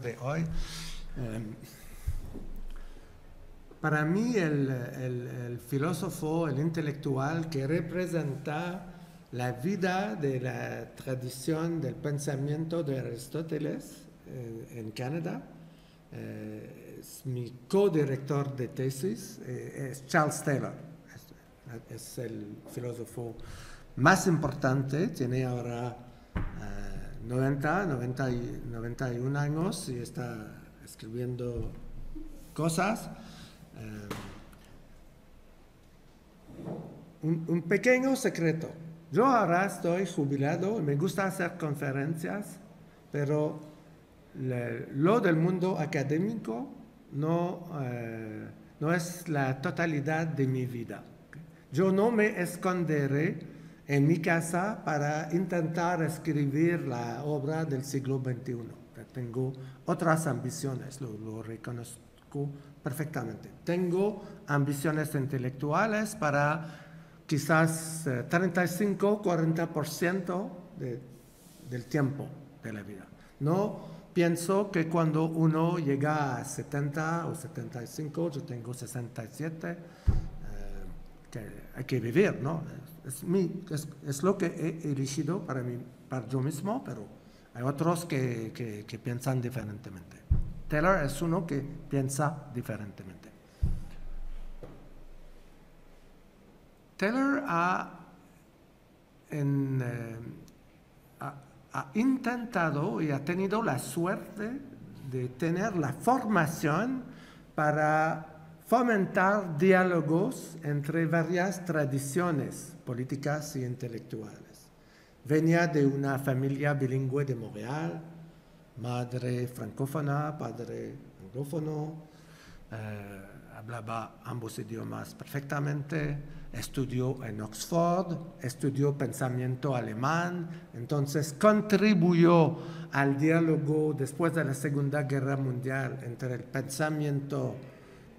de hoy. Para mí, el filósofo, el intelectual que representa la vida de la tradición del pensamiento de Aristóteles en Canadá, es mi codirector de tesis, es Charles Taylor. Es el filósofo más importante, tiene ahora 91 años y está escribiendo cosas. Un pequeño secreto. Yo ahora estoy jubilado y me gusta hacer conferencias, pero lo del mundo académico no es la totalidad de mi vida. Yo no me esconderé en mi casa para intentar escribir la obra del siglo XXI. Tengo otras ambiciones, lo reconozco perfectamente. Tengo ambiciones intelectuales para quizás 35-40% del tiempo de la vida. No pienso que cuando uno llega a 70 o 75, yo tengo 67, que hay que vivir, ¿no? Es lo que he elegido para yo mismo, pero hay otros que piensan diferentemente. Taylor es uno que piensa diferentemente. Taylor ha intentado y ha tenido la suerte de tener la formación para fomentar diálogos entre varias tradiciones políticas y intelectuales. Venía de una familia bilingüe de Montreal, madre francófona, padre anglófono. hablaba ambos idiomas perfectamente, estudió en Oxford, estudió pensamiento alemán, entonces contribuyó al diálogo después de la Segunda Guerra Mundial entre el pensamiento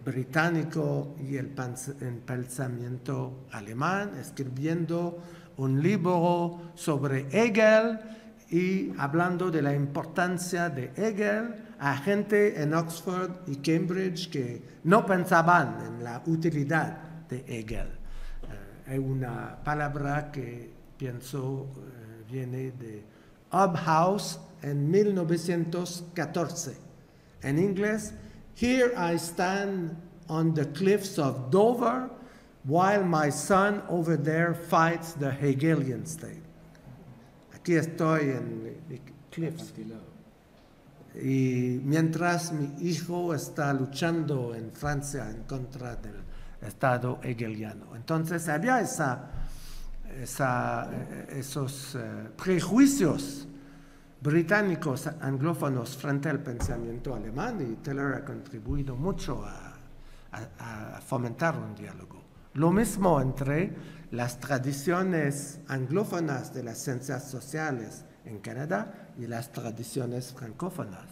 británico y el pensamiento alemán, escribiendo un libro sobre Hegel y hablando de la importancia de Hegel a gente en Oxford y Cambridge que no pensaban en la utilidad de Hegel. Hay una palabra que pienso viene de Hobhouse en 1914. En inglés, "Here I stand on the cliffs of Dover while my son over there fights the Hegelian state." Aquí estoy en cliffs. Y mientras mi hijo está luchando en Francia en contra del Estado hegeliano. Entonces había esos prejuicios británicos anglófonos frente al pensamiento alemán, y Taylor ha contribuido mucho a fomentar un diálogo. Lo mismo entre las tradiciones anglófonas de las ciencias sociales en Canadá y las tradiciones francófonas.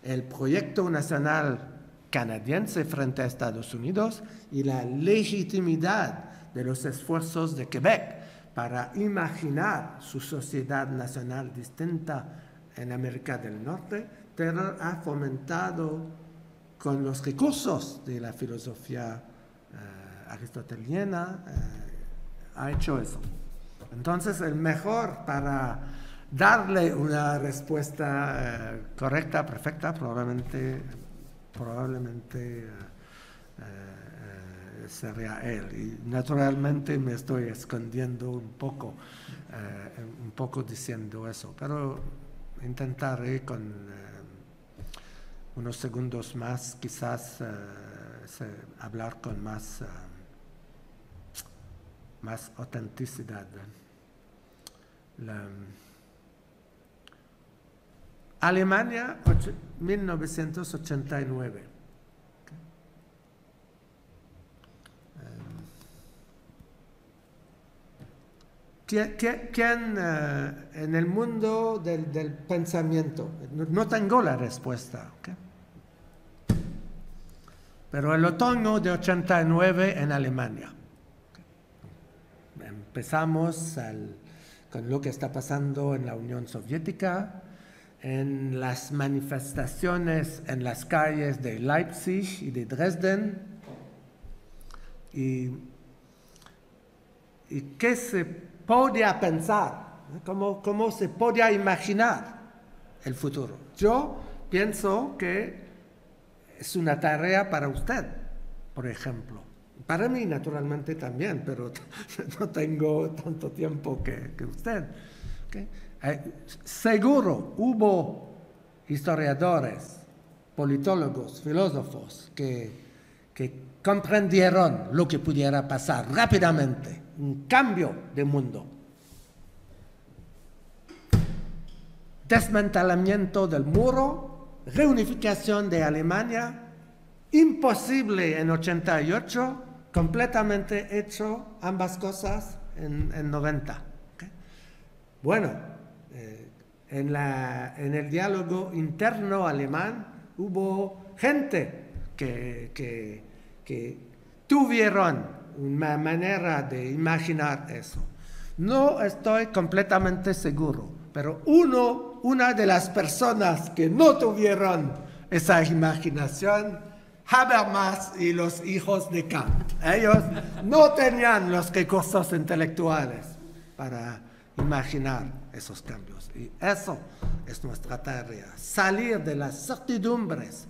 El proyecto nacional canadiense frente a Estados Unidos y la legitimidad de los esfuerzos de Quebec para imaginar su sociedad nacional distinta en América del Norte. Taylor ha fomentado con los recursos de la filosofía aristoteliana, ha hecho eso. Entonces, el mejor para darle una respuesta correcta, perfecta, probablemente sería él. Y naturalmente me estoy escondiendo un poco diciendo eso, pero intentaré con unos segundos más quizás hablar con más autenticidad. Alemania, 1989. ¿Quién en el mundo del pensamiento? No tengo la respuesta. ¿Okay? Pero el otoño de 89 en Alemania. Empezamos con lo que está pasando en la Unión Soviética, en las manifestaciones en las calles de Leipzig y de Dresden, y qué se podía pensar, cómo se podía imaginar el futuro. Yo pienso que es una tarea para usted, por ejemplo. Para mí, naturalmente, también, pero no tengo tanto tiempo que usted. ¿Okay? Seguro hubo historiadores, politólogos, filósofos que comprendieron lo que pudiera pasar rápidamente, un cambio de mundo. Desmantelamiento del muro, reunificación de Alemania, imposible en 88, completamente hecho ambas cosas en 90. ¿Okay? Bueno, en el diálogo interno alemán hubo gente que tuvieron una manera de imaginar eso. No estoy completamente seguro, pero una de las personas que no tuvieron esa imaginación, Habermas y los hijos de Kant. Ellos no tenían los recursos intelectuales para imaginar esos cambios. Y eso es nuestra tarea, salir de las certidumbres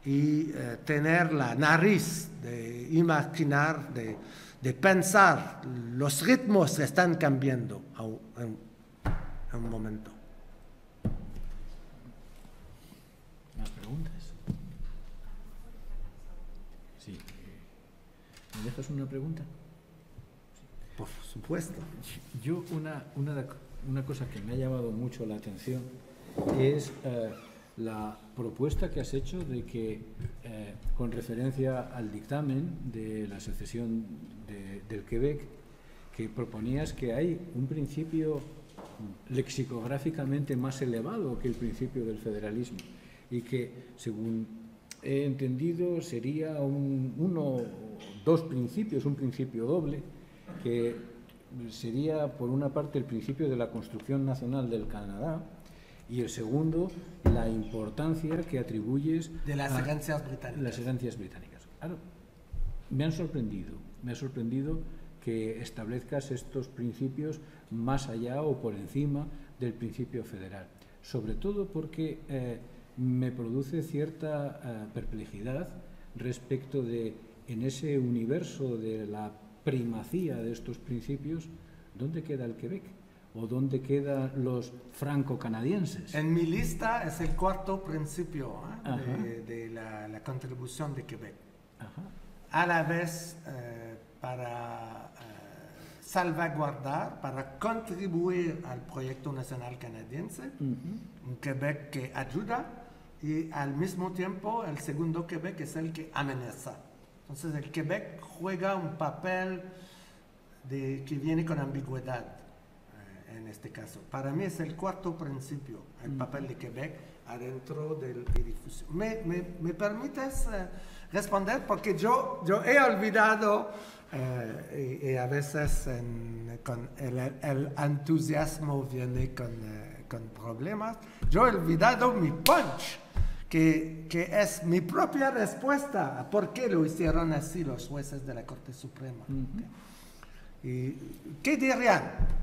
y tener la nariz de imaginar, de pensar los ritmos que están cambiando en un momento. ¿Más preguntas? Sí. ¿Me dejas una pregunta? Por supuesto. Yo una cosa que me ha llamado mucho la atención es la propuesta que has hecho de que, con referencia al dictamen de la secesión del Quebec, que proponías que hay un principio lexicográficamente más elevado que el principio del federalismo y que, según he entendido, sería dos principios, un principio doble, que sería, por una parte, el principio de la construcción nacional del Canadá, y el segundo, la importancia que atribuyes de las herencias británicas. Las herencias británicas. Claro, me ha sorprendido que establezcas estos principios más allá o por encima del principio federal. Sobre todo porque me produce cierta perplejidad respecto de, en ese universo de la primacía de estos principios, ¿dónde queda el Quebec? ¿O dónde quedan los franco-canadienses? En mi lista es el cuarto principio de la contribución de Quebec. Ajá. A la vez, para salvaguardar, para contribuir al proyecto nacional canadiense, un Quebec que ayuda, y al mismo tiempo el segundo Quebec es el que amenaza. Entonces el Quebec juega un papel que viene con ambigüedad. En este caso, para mí es el cuarto principio, el papel de Quebec adentro del edificio. ¿Me permites responder? Porque yo he olvidado, y a veces con el entusiasmo viene con problemas, yo he olvidado mi punch, que es mi propia respuesta a por qué lo hicieron así los jueces de la Corte Suprema. ¿Y qué dirían?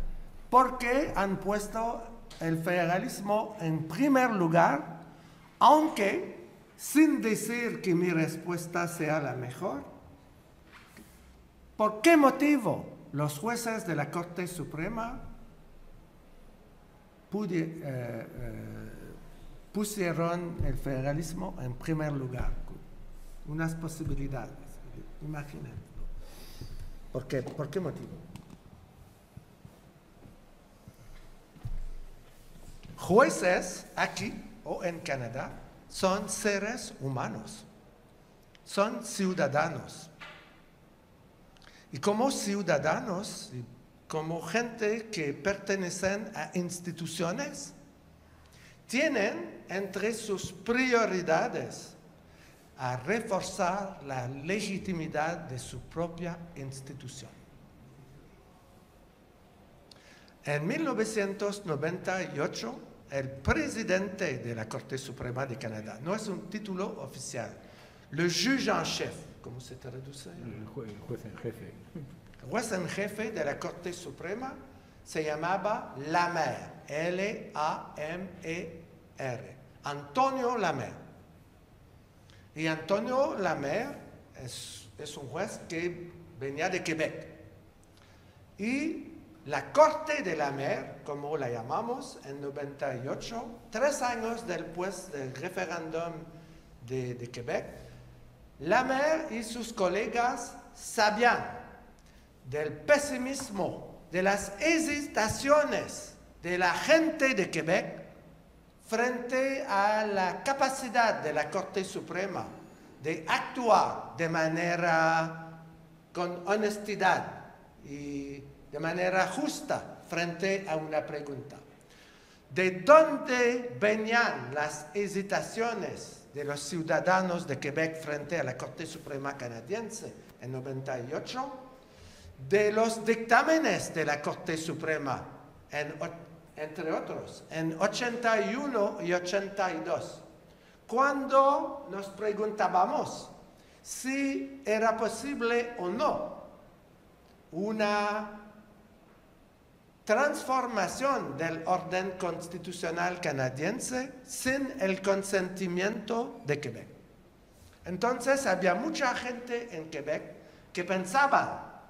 Porque han puesto el federalismo en primer lugar, aunque sin decir que mi respuesta sea la mejor. ¿Por qué motivo los jueces de la Corte Suprema pusieron el federalismo en primer lugar? Unas posibilidades, imaginen. ¿Por qué? ¿Por qué motivo? Jueces aquí o en Canadá son seres humanos, son ciudadanos. Y como ciudadanos, como gente que pertenecen a instituciones, tienen entre sus prioridades a reforzar la legitimidad de su propia institución. En 1998, el presidente de la Corte Suprema de Canadá, no es un título oficial, le juge en chef, ¿cómo se traduce? El juez en jefe. El juez en jefe de la Corte Suprema se llamaba Lamer, L-A-M-E-R, Antonio Lamer. Y Antonio Lamer es un juez que venía de Quebec. Y la Corte de Lamer, como la llamamos, en 98, 3 años después del referéndum de Quebec, Lamer y sus colegas sabían del pesimismo, de las hesitaciones de la gente de Quebec frente a la capacidad de la Corte Suprema de actuar de manera con honestidad y de manera justa frente a una pregunta. ¿De dónde venían las hesitaciones de los ciudadanos de Quebec frente a la Corte Suprema canadiense en 98? De los dictámenes de la Corte Suprema, entre otros, en 81 y 82, cuando nos preguntábamos si era posible o no una transformación del orden constitucional canadiense sin el consentimiento de Quebec. Entonces había mucha gente en Quebec que pensaba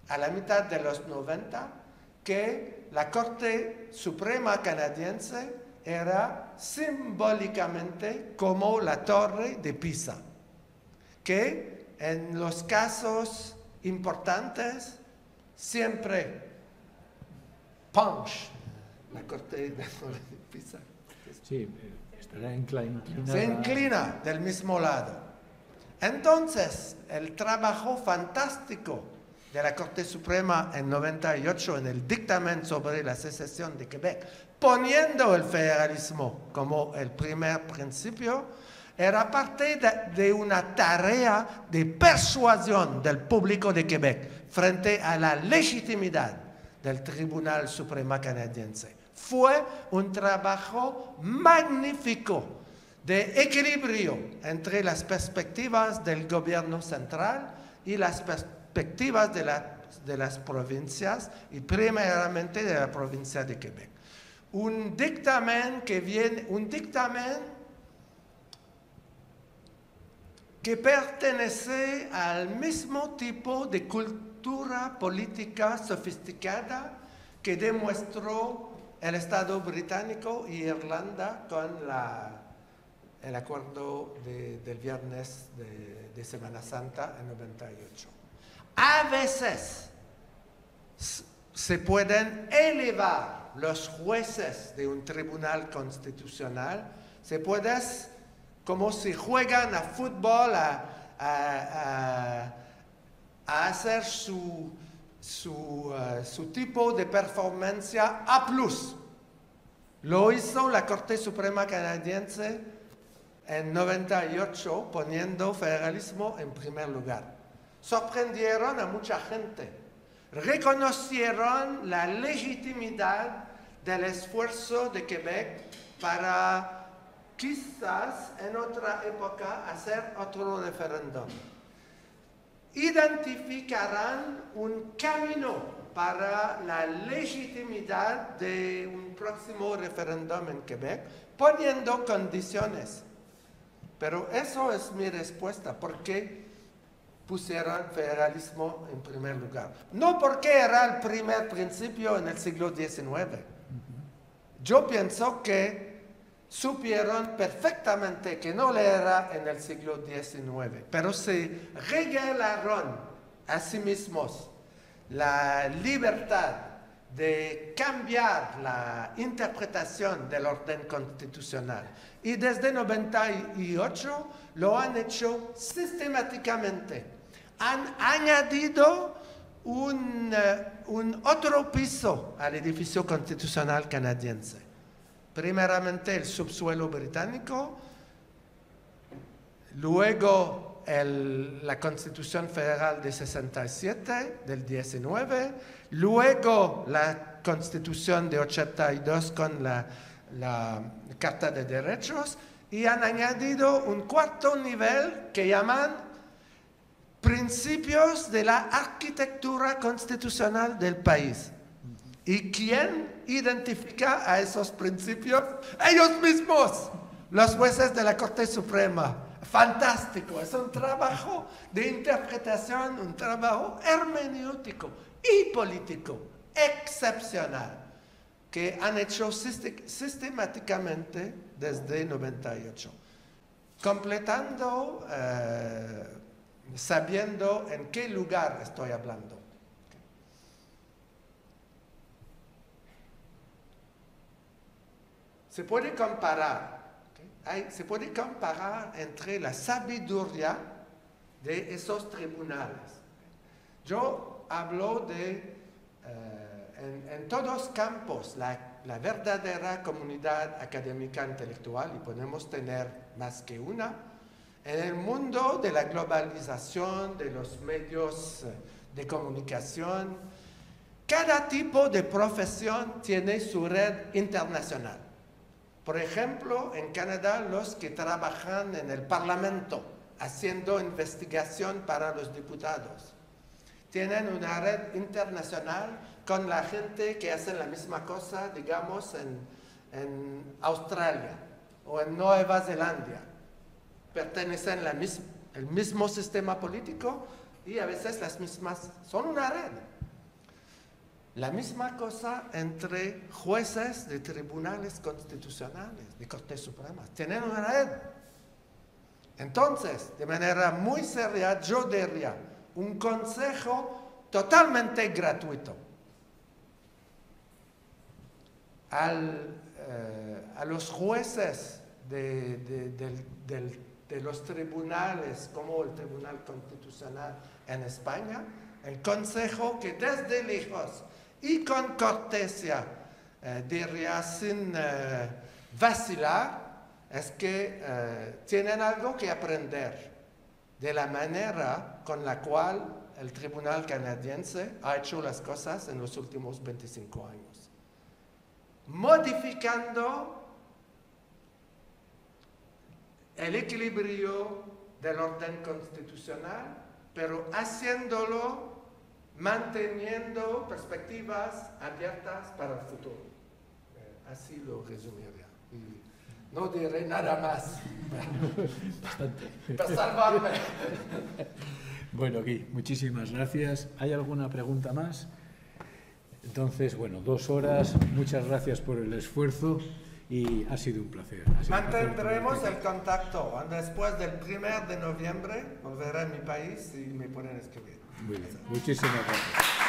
a la mitad de los 90 que la Corte Suprema canadiense era simbólicamente como la Torre de Pisa, que en los casos importantes siempre punch la Corte de Pisa. Sí, se inclina del mismo lado. Entonces, el trabajo fantástico de la Corte Suprema en 98 en el dictamen sobre la secesión de Quebec, poniendo el federalismo como el primer principio, era parte de una tarea de persuasión del público de Quebec frente a la legitimidad del Tribunal Supremo canadiense. Fue un trabajo magnífico de equilibrio entre las perspectivas del gobierno central y las perspectivas de las provincias, y primeramente de la provincia de Quebec. Un dictamen que pertenece al mismo tipo de cultura política sofisticada que demostró el Estado británico y Irlanda con el acuerdo del viernes de Semana Santa en 98. A veces se pueden elevar los jueces de un tribunal constitucional, se puede, como si juegan a fútbol, a hacer su tipo de performance A+. Lo hizo la Corte Suprema canadiense en 98, poniendo federalismo en primer lugar. Sorprendieron a mucha gente. Reconocieron la legitimidad del esfuerzo de Quebec para quizás en otra época hacer otro referéndum. Identificarán un camino para la legitimidad de un próximo referéndum en Quebec, poniendo condiciones. Pero eso es mi respuesta. ¿Por qué pusieron federalismo en primer lugar? No porque era el primer principio en el siglo XIX. Yo pienso que supieron perfectamente que no le era en el siglo XIX, pero se regalaron a sí mismos la libertad de cambiar la interpretación del orden constitucional. Y desde 98 lo han hecho sistemáticamente. Han añadido un otro piso al edificio constitucional canadiense. Primeramente el subsuelo británico, luego la Constitución Federal de 67, del 19, luego la Constitución de 82 con la Carta de Derechos, y han añadido un cuarto nivel que llaman principios de la arquitectura constitucional del país. ¿Y quién identifica a esos principios? Ellos mismos, los jueces de la Corte Suprema. Fantástico, es un trabajo de interpretación, un trabajo hermenéutico y político excepcional que han hecho sistemáticamente desde 98, completando, sabiendo en qué lugar estoy hablando. Se puede comparar, se puede comparar entre la sabiduría de esos tribunales. Yo hablo de, en todos campos, la verdadera comunidad académica intelectual, y podemos tener más que una, en el mundo de la globalización, de los medios de comunicación, cada tipo de profesión tiene su red internacional. Por ejemplo, en Canadá, los que trabajan en el Parlamento haciendo investigación para los diputados tienen una red internacional con la gente que hace la misma cosa, digamos, en Australia o en Nueva Zelanda. Pertenecen al mismo sistema político y a veces las mismas, son una red. La misma cosa entre jueces de tribunales constitucionales, de Cortes Supremas. Tienen una red. Entonces, de manera muy seria, yo diría un consejo totalmente gratuito a los jueces de los tribunales, como el Tribunal Constitucional en España, el Consejo que desde lejos y con cortesía, diría sin vacilar, es que tienen algo que aprender de la manera con la cual el Tribunal canadiense ha hecho las cosas en los últimos 25 años. Modificando el equilibrio del orden constitucional, pero haciéndolo manteniendo perspectivas abiertas para el futuro. Así lo resumiría. Y no diré nada más para salvarme. Bueno, Guy, muchísimas gracias. ¿Hay alguna pregunta más? Entonces, bueno, 2 horas. Muchas gracias por el esfuerzo y ha sido un placer. Mantendremos el contacto. Después del 1 de noviembre volveré a mi país y me pueden escribir. Muy bien, muchísimas gracias.